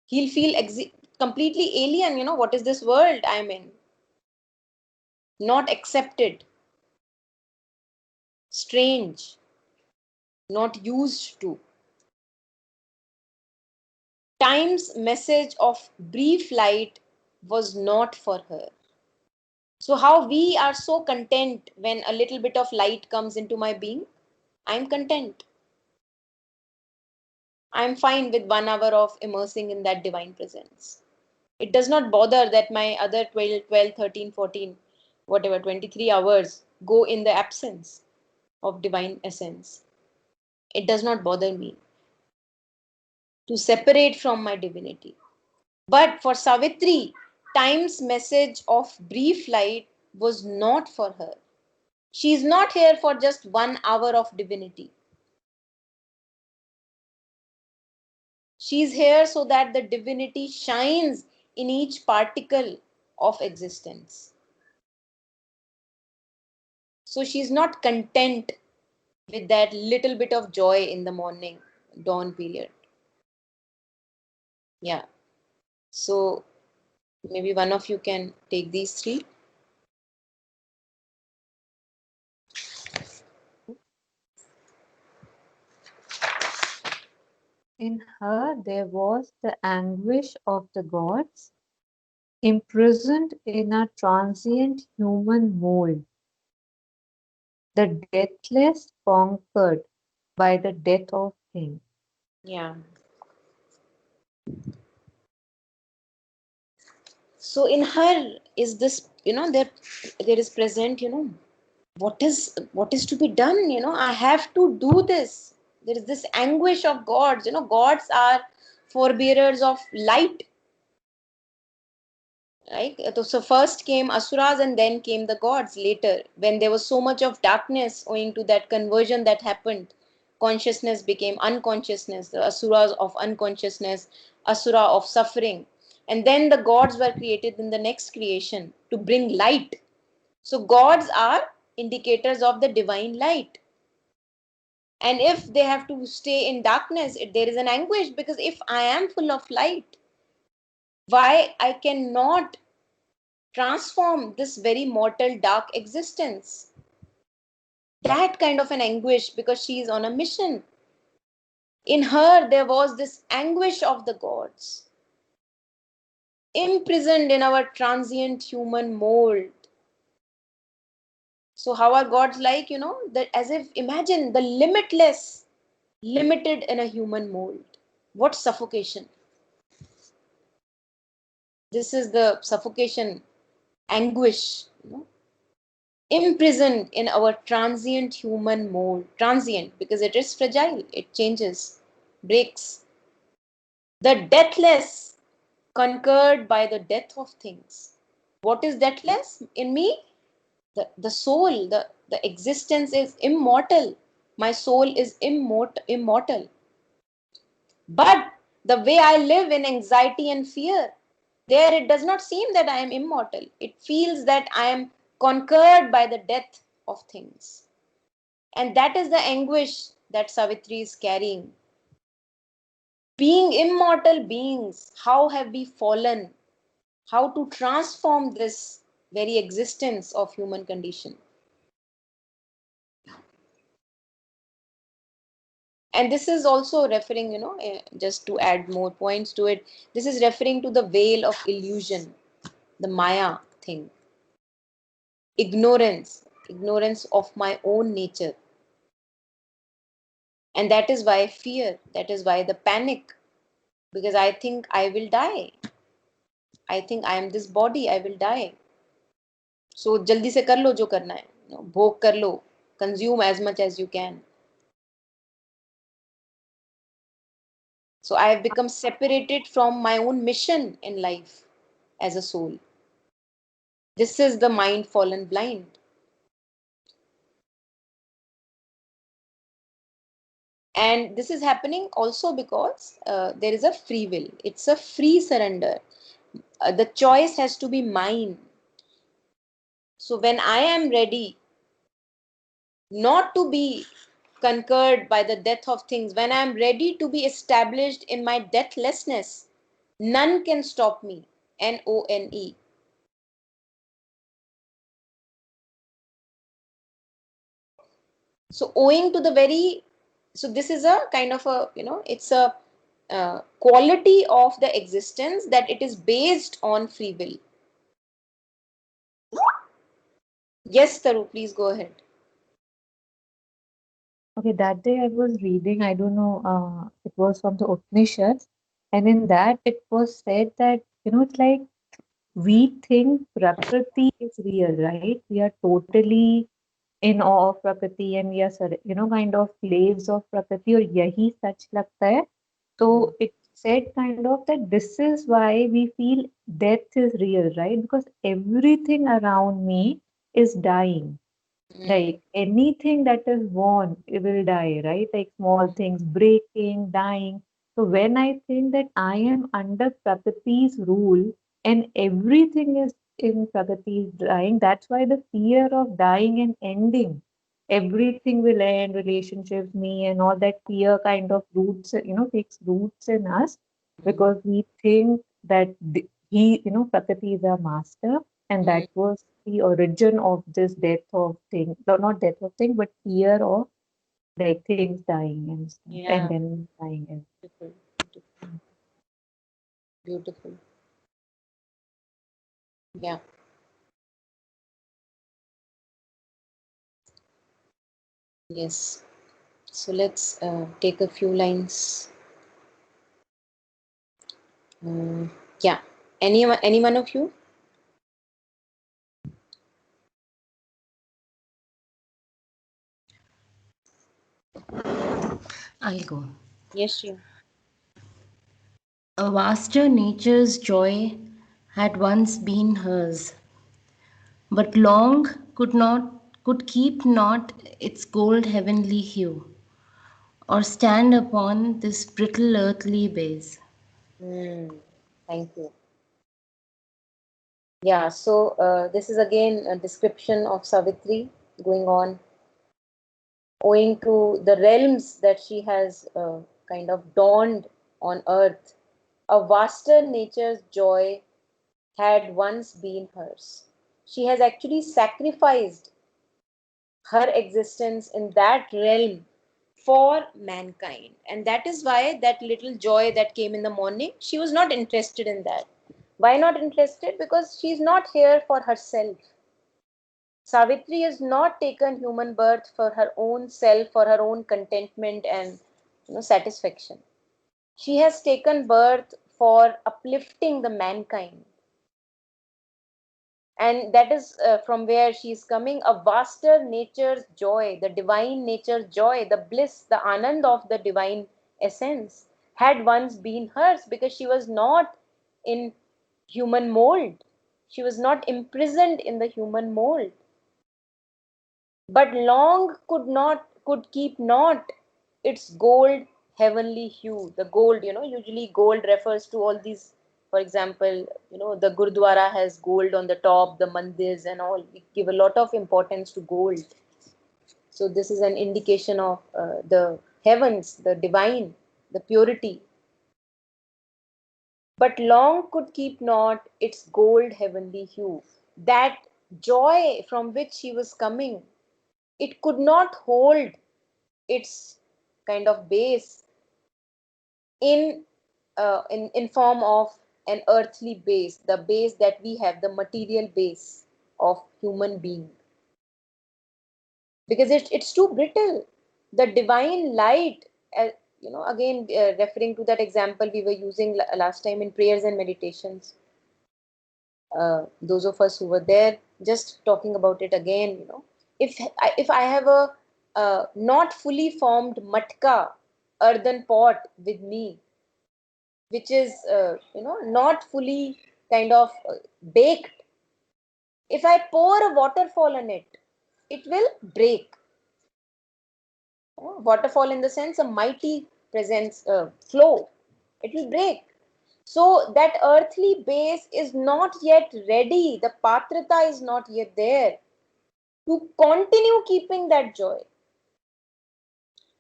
He'll feel completely alien. What is this world I'm in? Not accepted, strange, not used to. Time's message of brief light was not for her. So how we are so content when a little bit of light comes into my being? I'm content. I'm fine with 1 hour of immersing in that divine presence. It does not bother that my other 12, 13, 14, whatever, 23 hours go in the absence of divine essence. It does not bother me to separate from my divinity. But for Savitri, time's message of brief light was not for her. She is not here for just 1 hour of divinity. She is here so that the divinity shines in each particle of existence. So she is not content with that little bit of joy in the morning, dawn period. Yeah. So maybe one of you can take these three. In her there was the anguish of the gods, imprisoned in a transient human mold, the deathless conquered by the death of things. Yeah. So in her is this, there is present, what is to be done? I have to do this. There is this anguish of gods. Gods are forebearers of light. Right? So first came asuras and then came the gods later. When there was so much of darkness owing to that conversion that happened, consciousness became unconsciousness, the asuras of unconsciousness, asura of suffering. And then the gods were created in the next creation to bring light. So gods are indicators of the divine light. And if they have to stay in darkness, there is an anguish, because if I am full of light, why I cannot transform this very mortal dark existence? That kind of an anguish, because she is on a mission. In her there was this anguish of the gods, imprisoned in our transient human mold. So how are gods like? That, as if, imagine the limitless limited in a human mold. What suffocation! This is the suffocation, anguish, imprisoned in our transient human mold. Transient because it is fragile, it changes, breaks. The deathless, conquered by the death of things. What is deathless in me? The soul, the existence is immortal. My soul is immortal. But the way I live in anxiety and fear, there it does not seem that I am immortal. It feels that I am conquered by the death of things. And that is the anguish that Savitri is carrying. Being immortal beings, how have we fallen? How to transform this very existence of human condition? And this is also referring, just to add more points to it, this is referring to the veil of illusion, the Maya thing. Ignorance of my own nature. And that is why fear, that is why the panic, because I think I will die. I think I am this body, I will die. So jaldi se kar lo jo karna hai. Bhog kar lo. Consume as much as you can. So I have become separated from my own mission in life as a soul. This is the mind fallen blind. And this is happening also because there is a free will. It's a free surrender. The choice has to be mine. So when I am ready not to be conquered by the death of things, when I am ready to be established in my deathlessness, none can stop me. None. So owing to the very, so this is a kind of a, it's a quality of the existence that it is based on free will. Yes, Taru, please go ahead. Okay, that day I was reading, I don't know, it was from the Upanishads, and in that it was said that, it's like we think Prakriti is real, right? We are totally in awe of Prakriti and we are, kind of slaves of Prakriti, or yahi sach lagta hai. So it said kind of that this is why we feel death is real, right? Because everything around me is dying. Like anything that is born, it will die, right? Like small things breaking, dying. So when I think that I am under Prakriti's rule and everything is in Prakriti's dying, that's why the fear of dying and ending, everything will end, relationships, me, and all that fear kind of roots, takes roots in us because we think that Prakriti is our master, and that was the origin of this death of thing, no, not death of thing, but fear of like things dying and stuff, and Yeah, then dying. And beautiful, beautiful, beautiful. Yeah. Yes. So let's take a few lines. Yeah. Any one of you? I'll go. Yes, Shri. A vaster nature's joy had once been hers, but long could keep not its gold heavenly hue, or stand upon this brittle earthly base. Thank you. Yeah, so this is again a description of Savitri going on, owing to the realms that she has kind of dawned on earth. A vaster nature's joy had once been hers. She has actually sacrificed her existence in that realm for mankind. And that is why that little joy that came in the morning, she was not interested in that. Why not interested? Because she's not here for herself. Savitri has not taken human birth for her own self, for her own contentment and satisfaction. She has taken birth for uplifting the mankind. And that is from where she is coming, a vaster nature's joy, the divine nature's joy, the bliss, the anand of the divine essence had once been hers, because she was not in human mold. She was not imprisoned in the human mold, but long could keep not its gold heavenly hue. The gold, usually gold refers to all these For example, the Gurdwara has gold on the top, the mandirs and all. We give a lot of importance to gold. So this is an indication of the heavens, the divine, the purity. But long could keep not its gold heavenly hue. That joy from which he was coming, it could not hold its kind of base in in form of an earthly base, the base that we have, the material base of human being, because it's too brittle. The divine light, again, referring to that example we were using last time in prayers and meditations, those of us who were there, just talking about it again, if I have a not fully formed matka, earthen pot with me, which is not fully kind of baked, if I pour a waterfall on it, it will break. Waterfall in the sense a mighty presence, flow, it will break. So that earthly base is not yet ready, the patrata is not yet there to continue keeping that joy.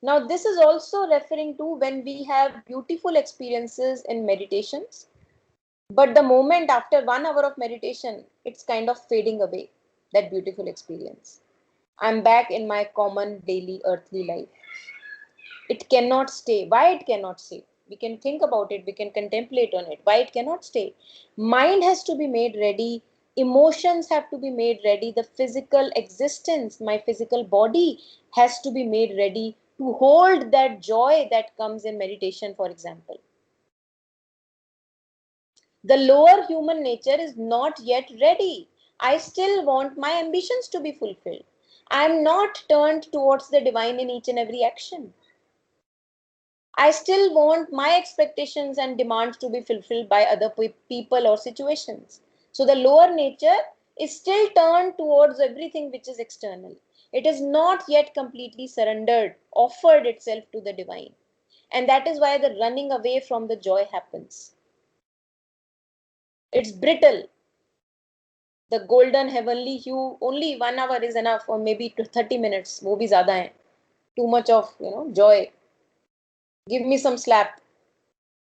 Now this is also referring to when we have beautiful experiences in meditations, but the moment after 1 hour of meditation, it's kind of fading away, that beautiful experience. I'm back in my common daily earthly life. It cannot stay. Why it cannot stay? We can think about it, we can contemplate on it. Why it cannot stay? Mind has to be made ready, emotions have to be made ready, the physical existence, my physical body has to be made ready to hold that joy that comes in meditation, for example. The lower human nature is not yet ready. I still want my ambitions to be fulfilled. I am not turned towards the divine in each and every action. I still want my expectations and demands to be fulfilled by other people or situations. So the lower nature is still turned towards everything which is external. It is not yet completely surrendered, offered itself to the divine. And that is why the running away from the joy happens. It's brittle. The golden heavenly hue, only 1 hour is enough, or maybe 30 minutes. वो भी ज़्यादा है. Too much of joy. Give me some slap.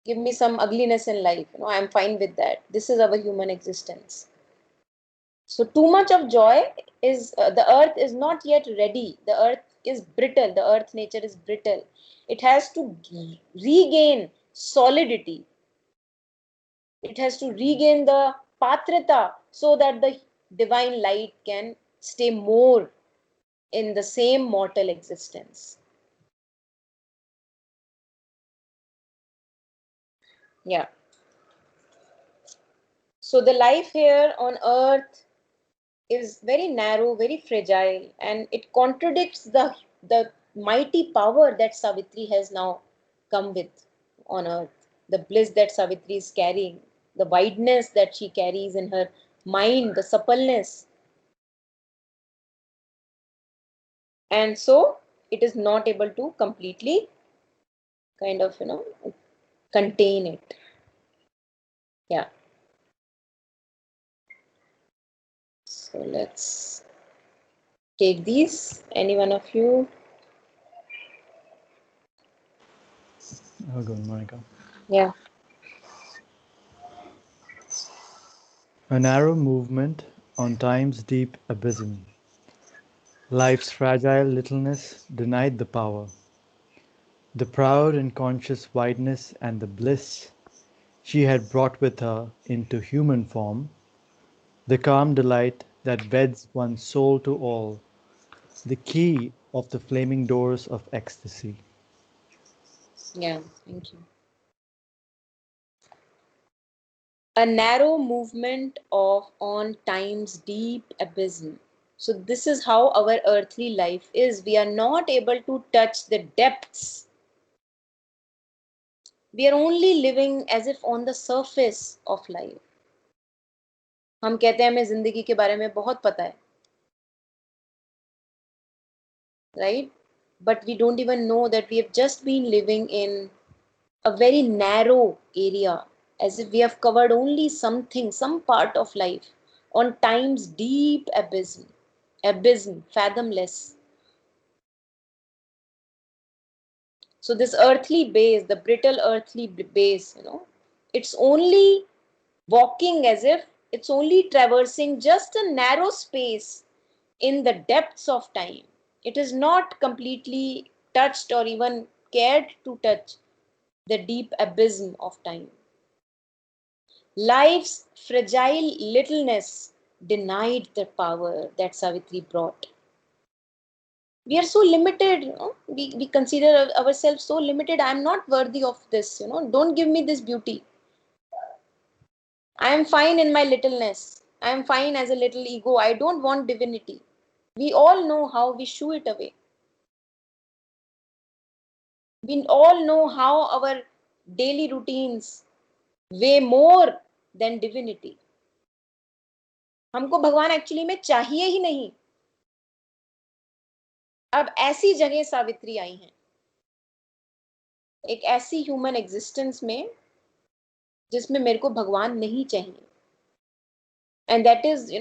Give me some ugliness in life. I'm fine with that. This is our human existence. So too much of joy is, the earth is not yet ready. The earth is brittle. The earth nature is brittle. It has to regain solidity. It has to regain the patrata so that the divine light can stay more in the same mortal existence. Yeah. So the life here on earth is very narrow, very fragile, and it contradicts the mighty power that Savitri has now come with on earth. The bliss that Savitri is carrying, the wideness that she carries in her mind, the suppleness. And so it is not able to completely kind of, contain it. Yeah. So let's take these. Any one of you? I'll go, Monica. Yeah. A narrow movement on time's deep abysm. Life's fragile littleness denied the power. The proud and conscious wideness and the bliss she had brought with her into human form, the calm delight that beds one's soul to all, the key of the flaming doors of ecstasy. Yeah. Thank you. A narrow movement of on time's deep abysm. So this is how our earthly life is. We are not able to touch the depths. We are only living as if on the surface of life. हम कहते हैं हमें जिंदगी के बारे में बहुत पता है, right? But we don't even know that we have just been living in a very narrow area, as if we have covered only something, some part of life, on time's deep abysm, fathomless. So this earthly base, the brittle earthly base, it's only walking as if it's only traversing just a narrow space in the depths of time. It is not completely touched or even cared to touch the deep abysm of time. Life's fragile littleness denied the power that Savitri brought. We are so limited, we consider ourselves so limited. I am not worthy of this, don't give me this beauty. I am fine in my littleness. I am fine as a little ego. I don't want divinity. We all know how we shoo it away. We all know how our daily routines weigh more than divinity. हमको भगवान actually में चाहिए ही नहीं. अब ऐसी जगह सावित्री आई हैं, एक ऐसी ह्यूमन एग्जिस्टेंस में जिसमें मेरे को भगवान नहीं चाहिए. And that is,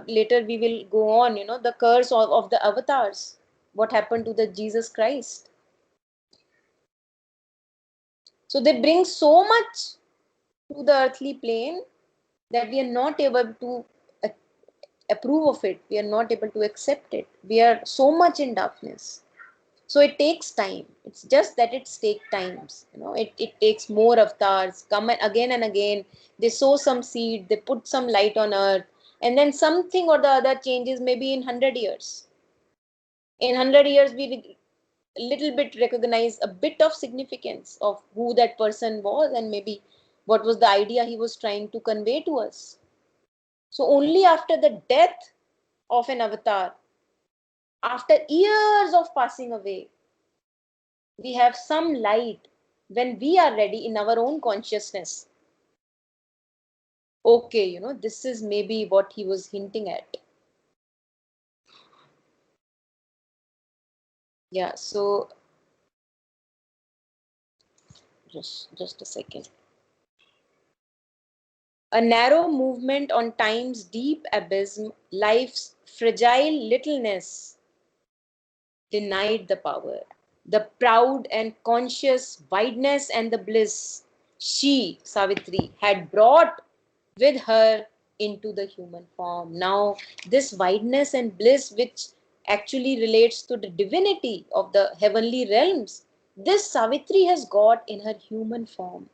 later we will go on, the curse of the avatars. What happened to the Jesus Christ? So they bring so much to the earthly plane that we are not able to approve of it. We are not able to accept it. We are so much in darkness. So it takes time. It's just that it takes times. It takes more avatars, come again and again. They sow some seed, they put some light on earth, and then something or the other changes, maybe in 100 years. In 100 years, we little bit recognize a bit of significance of who that person was and maybe what was the idea he was trying to convey to us. So only after the death of an avatar, after years of passing away, we have some light when we are ready in our own consciousness. Okay, this is maybe what he was hinting at. Yeah, so just a second. A narrow movement on time's deep abysm, life's fragile littleness denied the power, the proud and conscious wideness and the bliss she, Savitri, had brought with her into the human form. Now, this wideness and bliss, which actually relates to the divinity of the heavenly realms, this Savitri has got in her human form.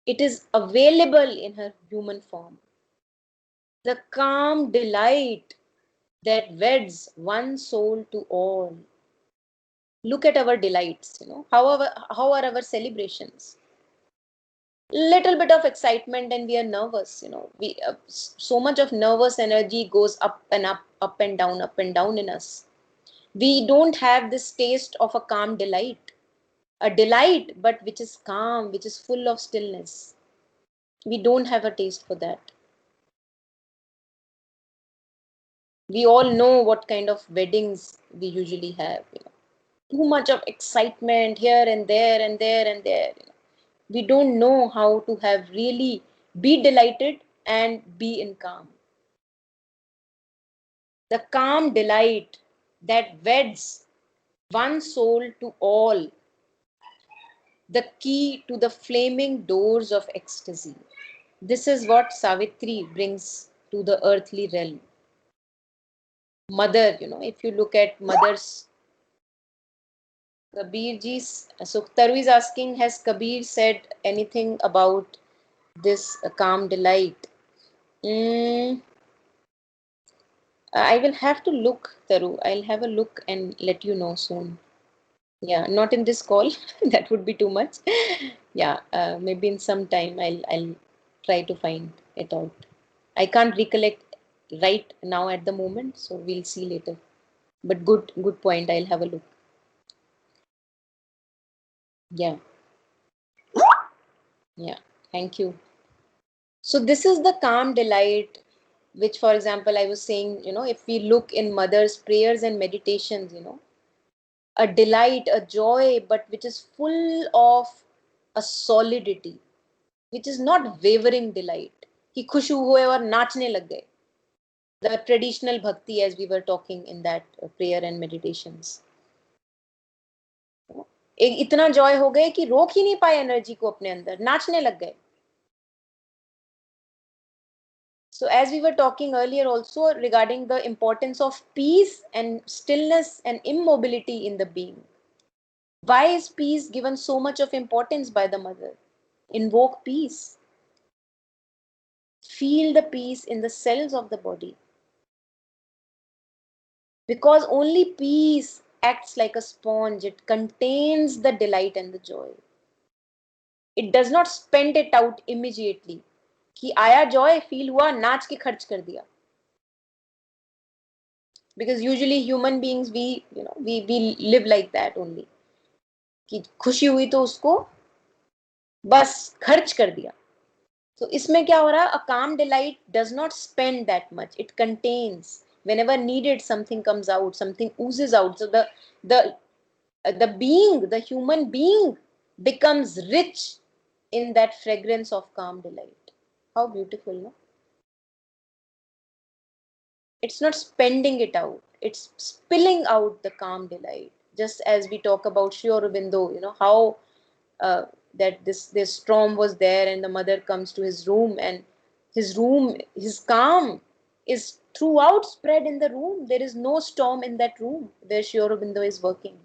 It is available in her human form. The calm delight that weds one soul to all. Look at our delights, how are our celebrations? Little bit of excitement and we are nervous, we so much of nervous energy goes up and up and down in us. We don't have this taste of a calm delight, a delight but which is calm, which is full of stillness. We don't have a taste for that. We all know what kind of weddings we usually have, too much of excitement here and there and there and there. We don't know how to have really be delighted and be in calm. The calm delight that weds one soul to all, the key to the flaming doors of ecstasy. This is what Savitri brings to the earthly realm. Mother, if you look at mothers, Kabir ji, so Taru is asking, has Kabir said anything about this calm delight? I will have to look, Taru. I'll have a look and let you know soon. Yeah, not in this call. That would be too much. Yeah, maybe in some time I'll try to find it out. I can't recollect right now at the moment, so we'll see later. But good point. I'll have a look. Yeah. Yeah. Thank you. So this is the calm delight, which, for example, I was saying, if we look in mother's prayers and meditations, a delight, a joy, but which is full of a solidity. which is not wavering delight, कि खुश हुए और नाचने लग गए. The traditional bhakti, as we were talking in that prayer and meditations. एक इतना Joy हो गए कि रोक ही नहीं पाए एनर्जी को अपने अंदर, नाचने लग गए. So as we were talking earlier also regarding the importance of peace and stillness and immobility in the being. Why is peace given so much of importance by the mother? Invoke peace. Feel the peace in the cells of the body. Because only peace acts like a sponge. It contains the delight and the joy. It does not spend it out immediately. कि आया joy, feel हुआ, नाच के खर्च कर दिया. Because usually human beings, we live like that only. कि खुशी हुई तो उसको बस खर्च कर दिया. So इसमें क्या हो रहा है? A calm delight does not spend that much. It contains. Whenever needed, something comes out, something oozes out. So the being, the human being, becomes rich in that fragrance of calm delight. How beautiful, no? It's not spending it out. It's spilling out the calm delight. Just as we talk about Sri Aurobindo, how that this storm was there, and the mother comes to his room, and his calm is throughout spread in the room. There is no storm in that room where Sri Aurobindo is working.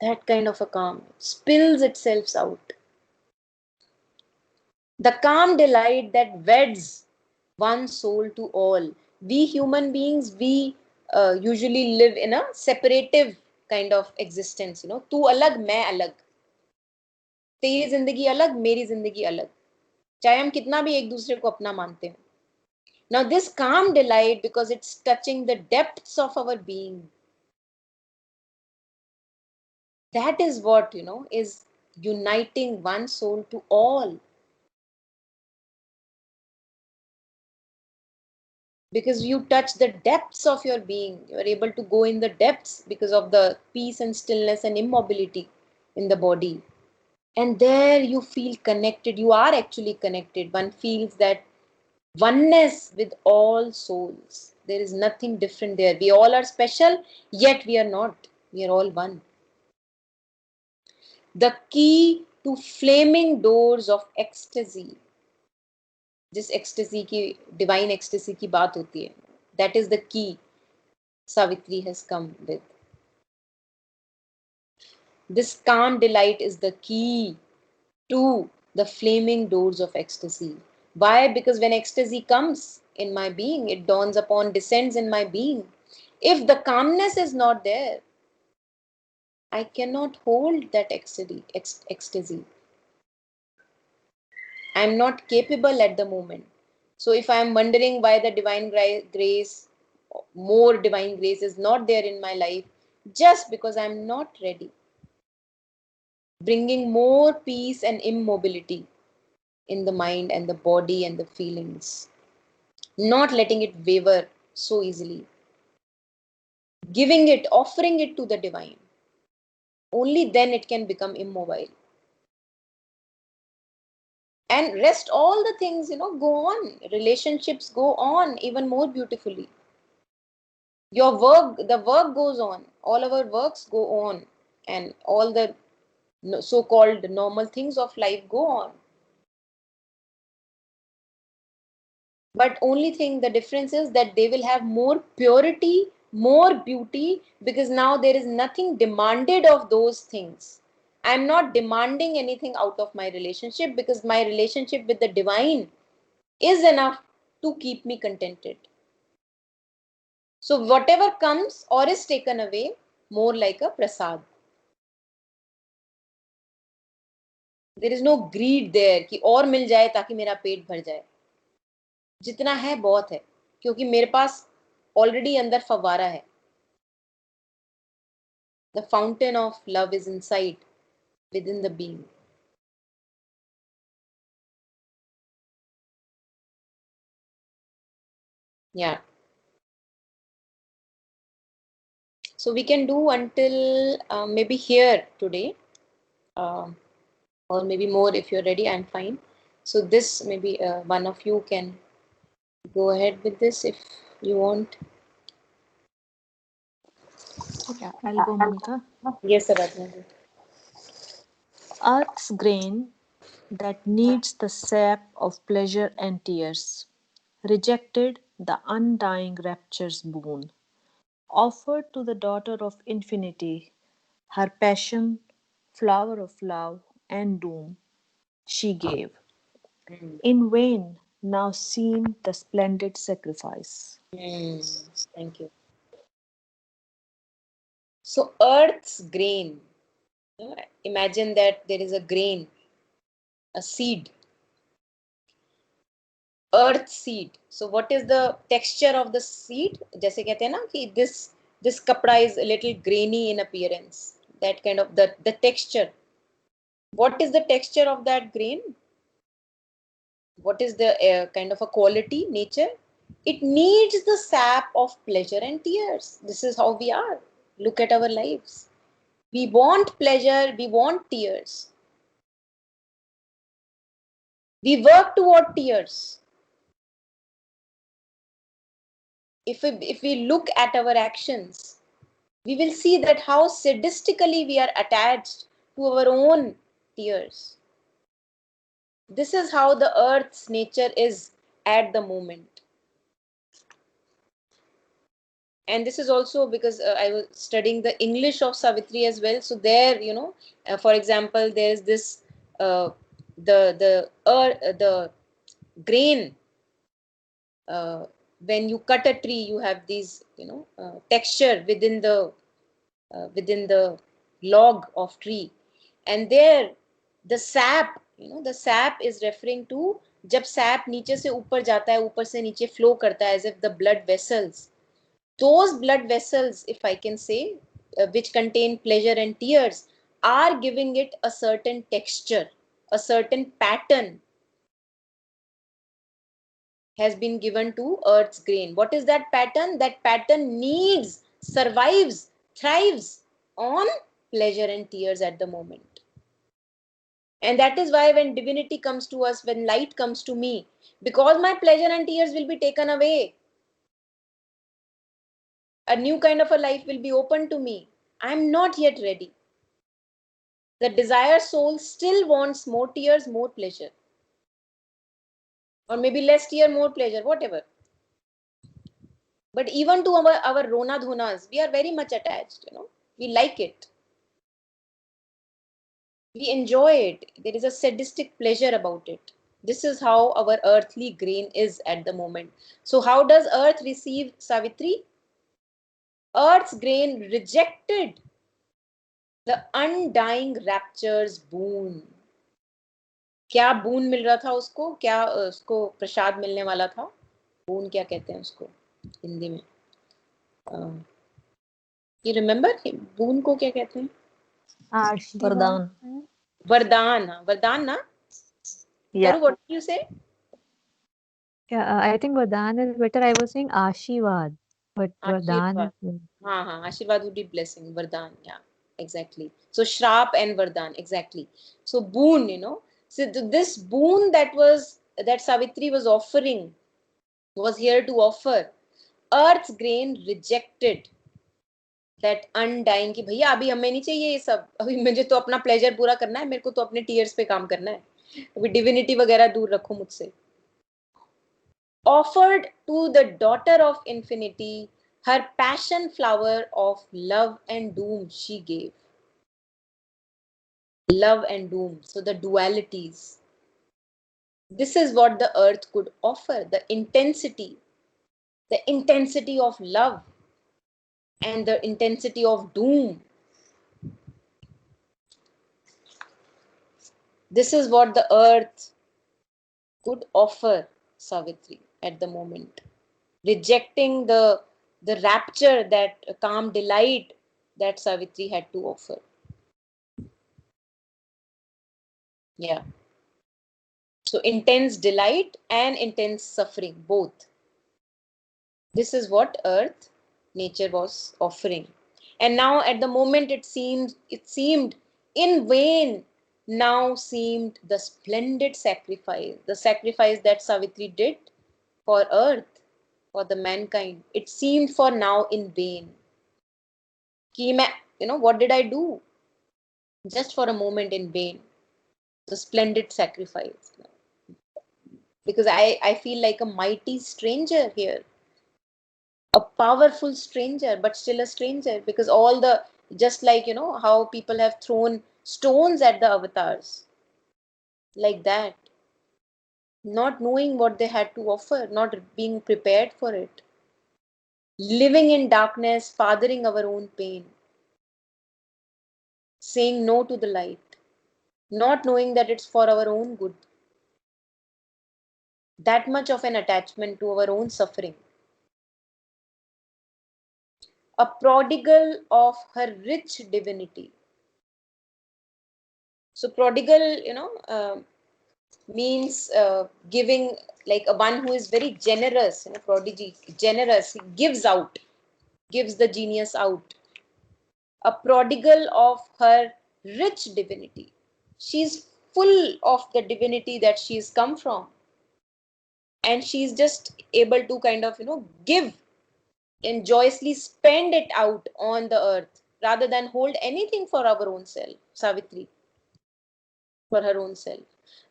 That kind of a calm spills itself out. The calm delight that weds one soul to all. We human beings, we usually live in a separative kind of existence. तू अलग, मैं अलग. तेरी जिंदगी अलग, मेरी जिंदगी अलग. चाहे हम कितना भी एक दूसरे को अपना मानते हैं. Now this calm delight, because it's touching the depths of our being, that is what, is uniting one soul to all. Because you touch the depths of your being, you are able to go in the depths because of the peace and stillness and immobility in the body. And there you feel connected. You are actually connected. One feels that oneness with all souls. There is nothing different there. We all are special, yet we are not. We are all one. The key to flaming doors of ecstasy, जिस ecstasy की divine ecstasy की बात होती है, that is the key Savitri has come with. This calm delight is the key to the flaming doors of ecstasy. Why? Because when ecstasy comes in my being, it dawns upon, descends in my being. If the calmness is not there, I cannot hold that ecstasy. I am not capable at the moment. So if I am wondering why the divine grace, more divine grace is not there in my life, just because I am not ready. Bringing more peace and immobility in the mind and the body and the feelings. Not letting it waver so easily. Giving it, offering it to the divine. Only then it can become immobile. And rest all the things, go on. Relationships go on even more beautifully. Your work, the work goes on. All our works go on. And all the so-called normal things of life go on. But only thing, the difference is that they will have more purity, more beauty, because now there is nothing demanded of those things. I'm not demanding anything out of my relationship, because my relationship with the divine is enough to keep me contented. So whatever comes or is taken away, more like a prasad. There is no greed there कि और मिल जाए ताकि मेरा पेट भर जाए. जितना है बहुत है, क्योंकि मेरे पास ऑलरेडी अंदर फव्वारा है. The fountain of love is inside, within the being. Yeah. So we can do until maybe here today. or maybe more if you're ready. I'm fine. So this maybe one of you can go ahead with this if you want. Yeah, I'll go, Momita. Yes, Aradhana ji. Earth's grain that needs the sap of pleasure and tears, rejected the undying rapture's boon, offered to the daughter of infinity her passion, flower of love and doom, she gave. In vain now seemed the splendid sacrifice. Thank you. So Earth's grain. Imagine that there is a grain, a seed, earth seed. So what is the texture of the seed? जैसे कहते हैं ना कि this kapda is a little grainy in appearance. That kind of the texture. What is the texture of that grain? What is the kind of a quality, nature? It needs the sap of pleasure and tears. This is how we are. Look at our lives. We want pleasure, we want tears. We work toward tears. If we look at our actions, we will see that how sadistically we are attached to our own tears. This is how the earth's nature is at the moment. And this is also because I was studying the English of Savitri as well. So there, for example, there's this the grain. When you cut a tree, you have these texture within the log of tree, and there the sap, the sap is referring to जब sap नीचे से ऊपर जाता है, ऊपर से नीचे flow करता है, as if the blood vessels, those blood vessels, if I can say, which contain pleasure and tears, are giving it a certain texture, a certain pattern has been given to earth's grain. What is that pattern? That pattern needs, survives, thrives on pleasure and tears at the moment. And that is why when divinity comes to us, when light comes to me, because my pleasure and tears will be taken away, a new kind of a life will be open to me. I am not yet ready. The desire soul still wants more tears, more pleasure. Or maybe less tear, more pleasure, whatever. But even to our Rona Dhunas, we are very much attached, We like it. We enjoy it. There is a sadistic pleasure about it. This is how our earthly grain is at the moment. So how does earth receive Savitri? Earth's grain rejected the undying rapture's boon. क्या बून मिल रहा था उसको? क्या उसको प्रसाद मिलने वाला था? बून क्या कहते हैं उसको हिंदी में? You remember? बून को क्या कहते हैं? वरदान. वरदान. वरदान ना? Yeah. Taru, what did you say? Yeah, I think Vardhan is better. I was saying Ashirvad, but Vardhan is. हाँ, Ashirvad would be blessing. Vardhan, yeah, exactly. So Shrap and Vardhan, exactly. So boon, So this boon that Savitri was offering, was here to offer. Earth's grain rejected that undying कि भैया अभी हमें नहीं चाहिए ये सब, अभी मुझे तो अपना प्लेजर पूरा करना है, मेरे को तो अपने टीयर्स पे काम करना है, अभी डिविनिटी वगैरह दूर रखो मुझसे. Offered to the daughter of infinity her passion flower of love and doom she gave. Love and doom, so the dualities. This is what the earth could offer, the intensity of love and the intensity of doom. This is what the earth could offer Savitri at the moment, rejecting the rapture, that calm delight that Savitri had to offer. Yeah. So intense delight and intense suffering, both. This is what earth, nature was offering. And now at the moment it seemed in vain now seemed the splendid sacrifice, the sacrifice that Savitri did for earth, for the mankind. It seemed for now in vain. Ki main, what did I do? Just for a moment in vain. The splendid sacrifice. Because I feel like a mighty stranger here, a powerful stranger, but still a stranger. Because all the, just like, how people have thrown stones at the avatars, like that, not knowing what they had to offer, not being prepared for it, living in darkness, fathering our own pain, saying no to the light, not knowing that it's for our own good. That much of an attachment to our own suffering. A prodigal of her rich divinity. So prodigal, means giving, like a one who is very generous, prodigy, generous, he gives out, gives the genius out. A prodigal of her rich divinity. She's full of the divinity that she's come from. And she's just able to kind of, give and joyously spend it out on the earth rather than hold anything for our own self. Savitri, for her own self.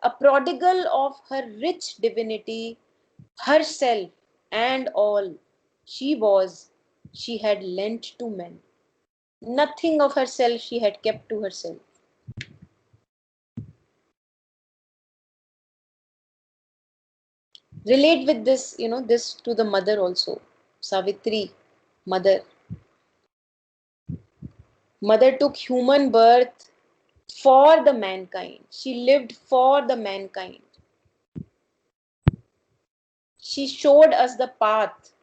A prodigal of her rich divinity, herself and all she had lent to men. Nothing of herself she had kept to herself. Relate with this, this to the mother also. Savitri, mother. Mother took human birth for the mankind. She lived for the mankind. She showed us the path,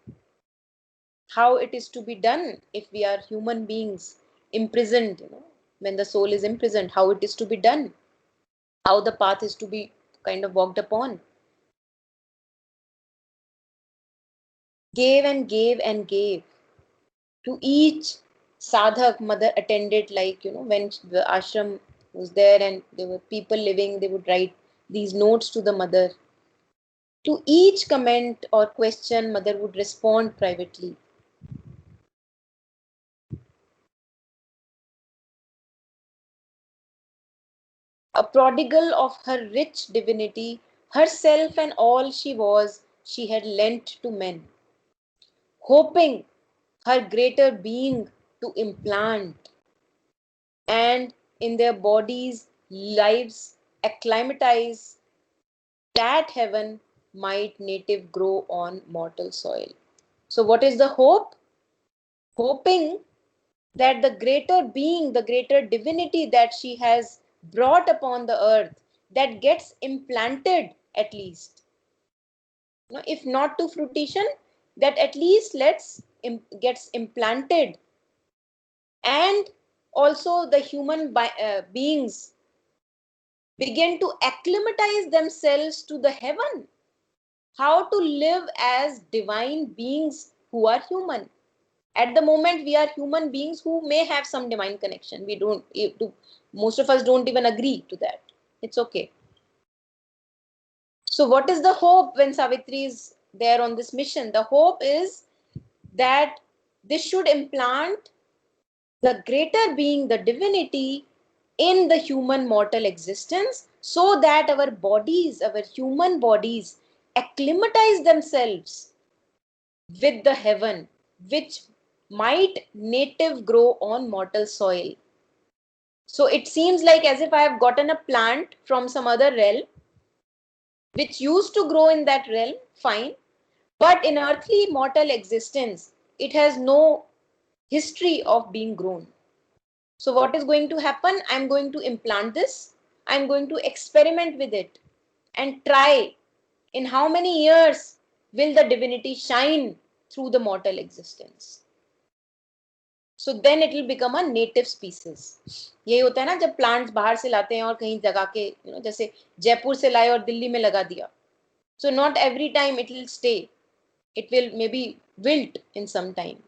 how it is to be done if we are human beings imprisoned, when the soul is imprisoned, how it is to be done, how the path is to be kind of walked upon. Gave and gave and gave. To each sadhak, mother attended, like, when the ashram was there and there were people living, they would write these notes to the mother. To each comment or question, mother would respond privately. A prodigal of her rich divinity, herself and all she was, she had lent to men, hoping her greater being to implant and in their bodies, lives, acclimatize that heaven might native grow on mortal soil. So, what is the hope? Hoping that the greater being, the greater divinity that she has brought upon the earth, that gets implanted at least. If not to fruition, that at least gets implanted, and also the human beings begin to acclimatize themselves to the heaven, how to live as divine beings who are human. At the moment, we are human beings who may have some divine connection. We don't, most of us don't even agree to that. It's okay. So, what is the hope when Savitri is there on this mission? The hope is that this should implant the greater being, the divinity, in the human mortal existence, so that our bodies, our human bodies, acclimatize themselves with the heaven, which might native grow on mortal soil. So it seems like as if I have gotten a plant from some other realm, which used to grow in that realm, fine, but in earthly mortal existence, it has no history of being grown. So what is going to happen? I'm going to implant this. I'm going to experiment with it and try in how many years will the divinity shine through the mortal existence. So then it will become a native species. यही होता है ना, जब plants बाहर से लाते हैं और कहीं जगा के, जैसे जयपुर से लाए और दिल्ली में लगा दिया. So not every time it will stay. It will maybe wilt in some time.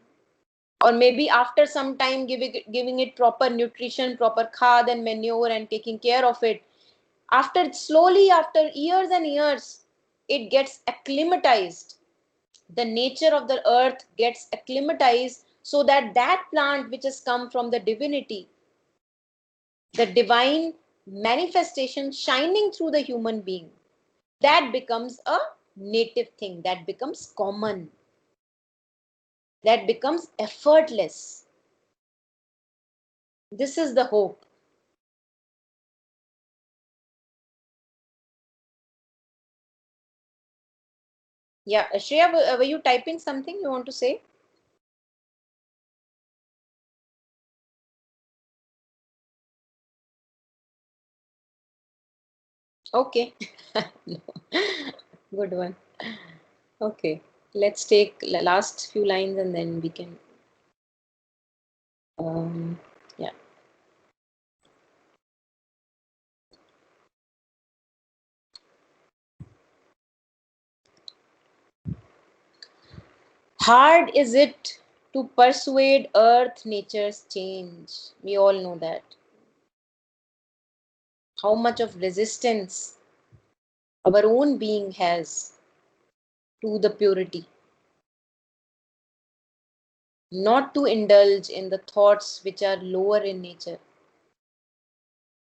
or maybe after some time giving it proper nutrition, proper khad and manure, and taking care of it, after slowly, after years and years, it gets acclimatized. The nature of the earth gets acclimatized, so that that plant which has come from the divinity, the divine manifestation shining through the human being, that becomes a native thing, that becomes common, that becomes effortless. This is the hope. Yeah, Shreya, were you typing something you want to say? Okay. No. Good one. Okay. Let's take the last few lines and then we can. Yeah. Hard is it to persuade earth nature's change. We all know that. How much of resistance our own being has to the purity. Not to indulge in the thoughts which are lower in nature.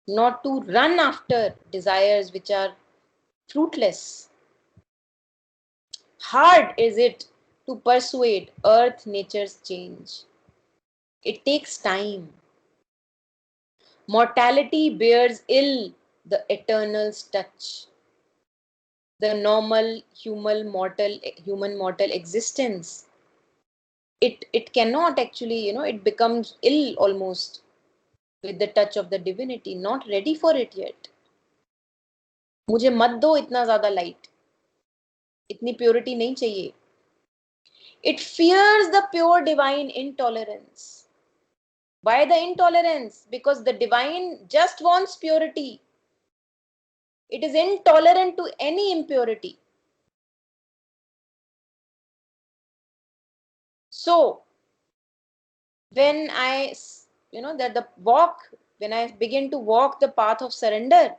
Not to run after desires which are fruitless. Hard is it to persuade earth nature's change. It takes time. Mortality bears ill the eternal's touch. The normal human mortal existence, it cannot actually, it becomes ill almost with the touch of the divinity. Not ready for it yet. मुझे मत दो इतना ज्यादा light, इतनी purity नहीं चाहिए. It fears the pure divine intolerance. Why the intolerance? Because the divine just wants purity. It is intolerant to any impurity. So when I, that the walk, when I begin to walk the path of surrender,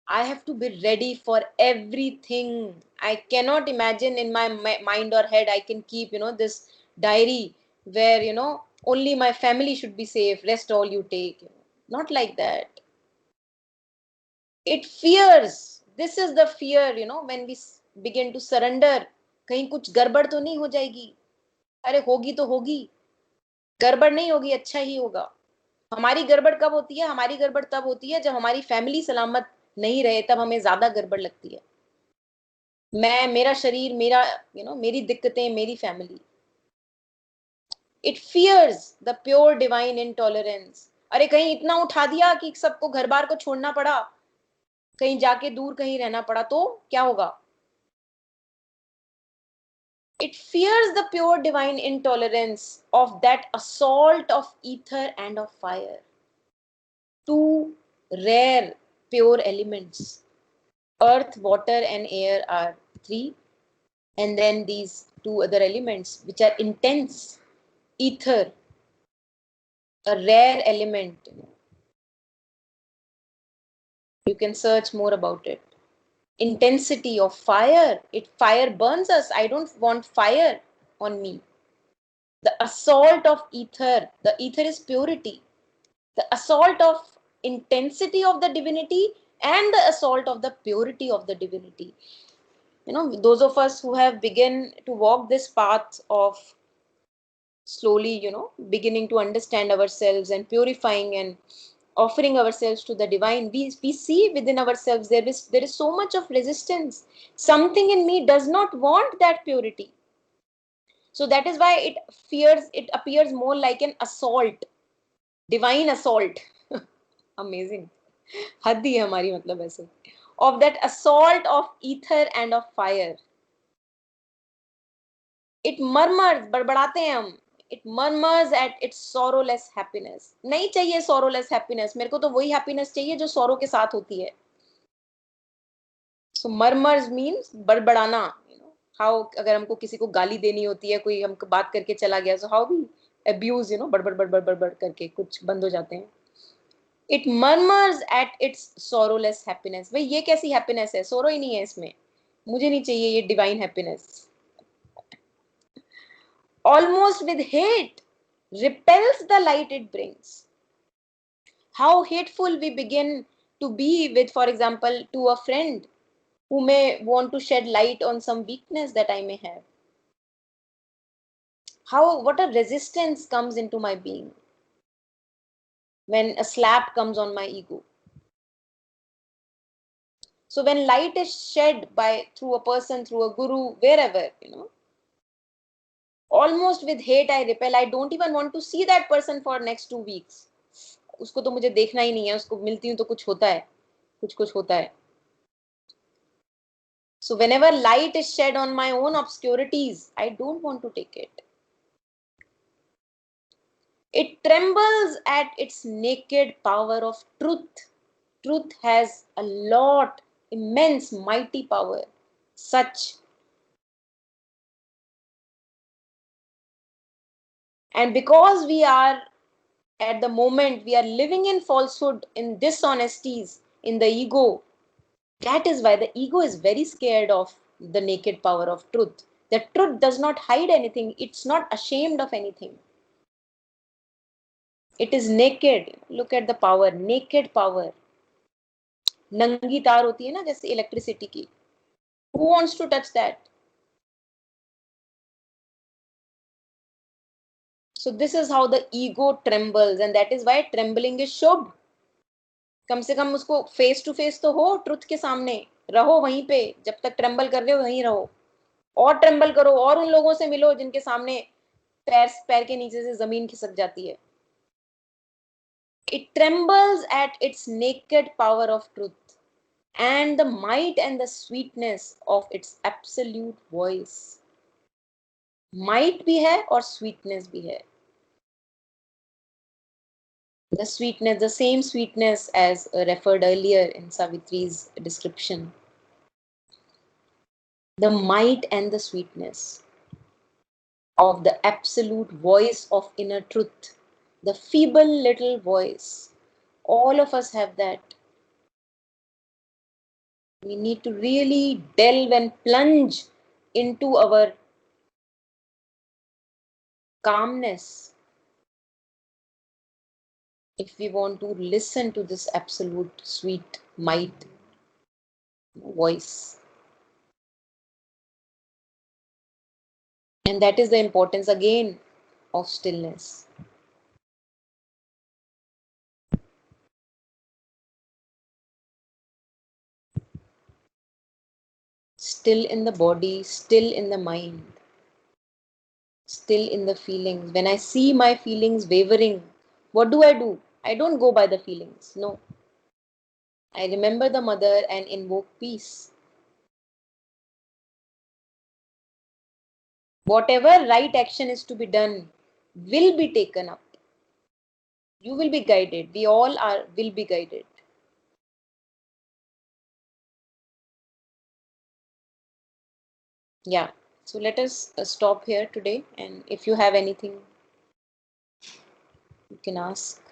I have to be ready for everything. I cannot imagine in my mind or head I can keep, this diary where, only my family should be safe, rest all you take. Not like that. It fears. This is the fear, when we begin to surrender. कहीं कुछ गड़बड़ तो नहीं हो जाएगी. अरे होगी तो होगी, गड़बड़ नहीं होगी, अच्छा ही होगा. हमारी गड़बड़ कब होती है? हमारी गड़बड़ तब होती है जब हमारी फैमिली सलामत नहीं रहे, तब हमें ज्यादा गड़बड़ लगती है. मेरा शरीर, मेरी दिक्कतें, मेरी family. It fears the pure divine intolerance. अरे कहीं इतना उठा दिया कि सबको घर बार को छोड़ना पड़ा, कहीं जाके दूर कहीं रहना पड़ा, तो क्या होगा? It fears the pure divine intolerance of that assault of ether and of fire. Two rare pure elements. Earth, water, and air are three. And then these two other elements, which are intense. Ether, a rare element. You can search more about it. Intensity of fire. Fire burns us. I don't want fire on me. The assault of ether. The ether is purity. The assault of intensity of the divinity and the assault of the purity of the divinity. Those of us who have begun to walk this path of slowly, beginning to understand ourselves and purifying and offering ourselves to the divine, we see within ourselves there is so much of resistance. Something in me does not want that purity. So that is why it appears more like an assault, divine assault. Amazing. हद ही है हमारी, मतलब ऐसे. Of that assault of ether and of fire. It murmurs, बड़बड़ाते हैं हम. It murmurs at its sorrowless happiness. नहीं चाहिए sorrowless happiness. मेरे को तो वही happiness चाहिए जो sorrow के साथ होती है. So murmurs means बड़बड़ाना. हाउ अगर हमको किसी को गाली देनी होती है, कोई हमको बात करके चला गया, सो हाउ वी अब्यूज, बड़ बड़ बड़ बड़ बड़ करके कुछ बंद हो जाते हैं. It murmurs at its sorrowless happiness. भाई ये कैसी हैप्पीनेस है, सोरो ही नहीं है इसमें, मुझे नहीं चाहिए ये divine happiness. Almost with hate, repels the light it brings. How hateful we begin to be with, for example, to a friend who may want to shed light on some weakness that I may have. What a resistance comes into my being when a slap comes on my ego. So when light is shed through a person, through a guru, wherever, almost with hate I repel. I don't even want to see that person for next 2 weeks. उसको तो मुझे देखना ही नहीं है, उसको मिलती हूँ तो कुछ होता है, कुछ होता है. So whenever light is shed on my own obscurities, I don't want to take it. It trembles at its naked power of truth. Truth has a lot, immense, mighty power. Such. And because we are, at the moment, we are living in falsehood, in dishonesties, in the ego, that is why the ego is very scared of the naked power of truth. The truth does not hide anything. It's not ashamed of anything. It is naked. Look at the power, naked power. नंगी तार होती है ना जैसे electricity की. Who wants to touch that? So this is how the ego trembles, and that is why trembling is शुभ. कम से कम उसको face to face तो हो, ट्रुथ के सामने रहो, वहीं पे जब तक ट्रेम्बल कर रहे हो वहीं रहो, और ट्रेम्बल करो, और उन लोगों से मिलो जिनके सामने पैर के नीचे से जमीन खिसक जाती है. It trembles at its naked power of truth and the might and the sweetness of its absolute voice. Might भी है और sweetness भी है. The sweetness, the same sweetness as referred earlier in Savitri's description. The might and the sweetness of the absolute voice of inner truth, the feeble little voice. All of us have that. We need to really delve and plunge into our calmness if we want to listen to this absolute sweet might voice. And that is the importance again of stillness. Still in the body, still in the mind, still in the feelings. When I see my feelings wavering, what do? I don't go by the feelings. No. I remember the mother and invoke peace. Whatever right action is to be done will be taken up. You will be guided. We all will be guided. Yeah. So let us stop here today. And if you have anything, you can ask.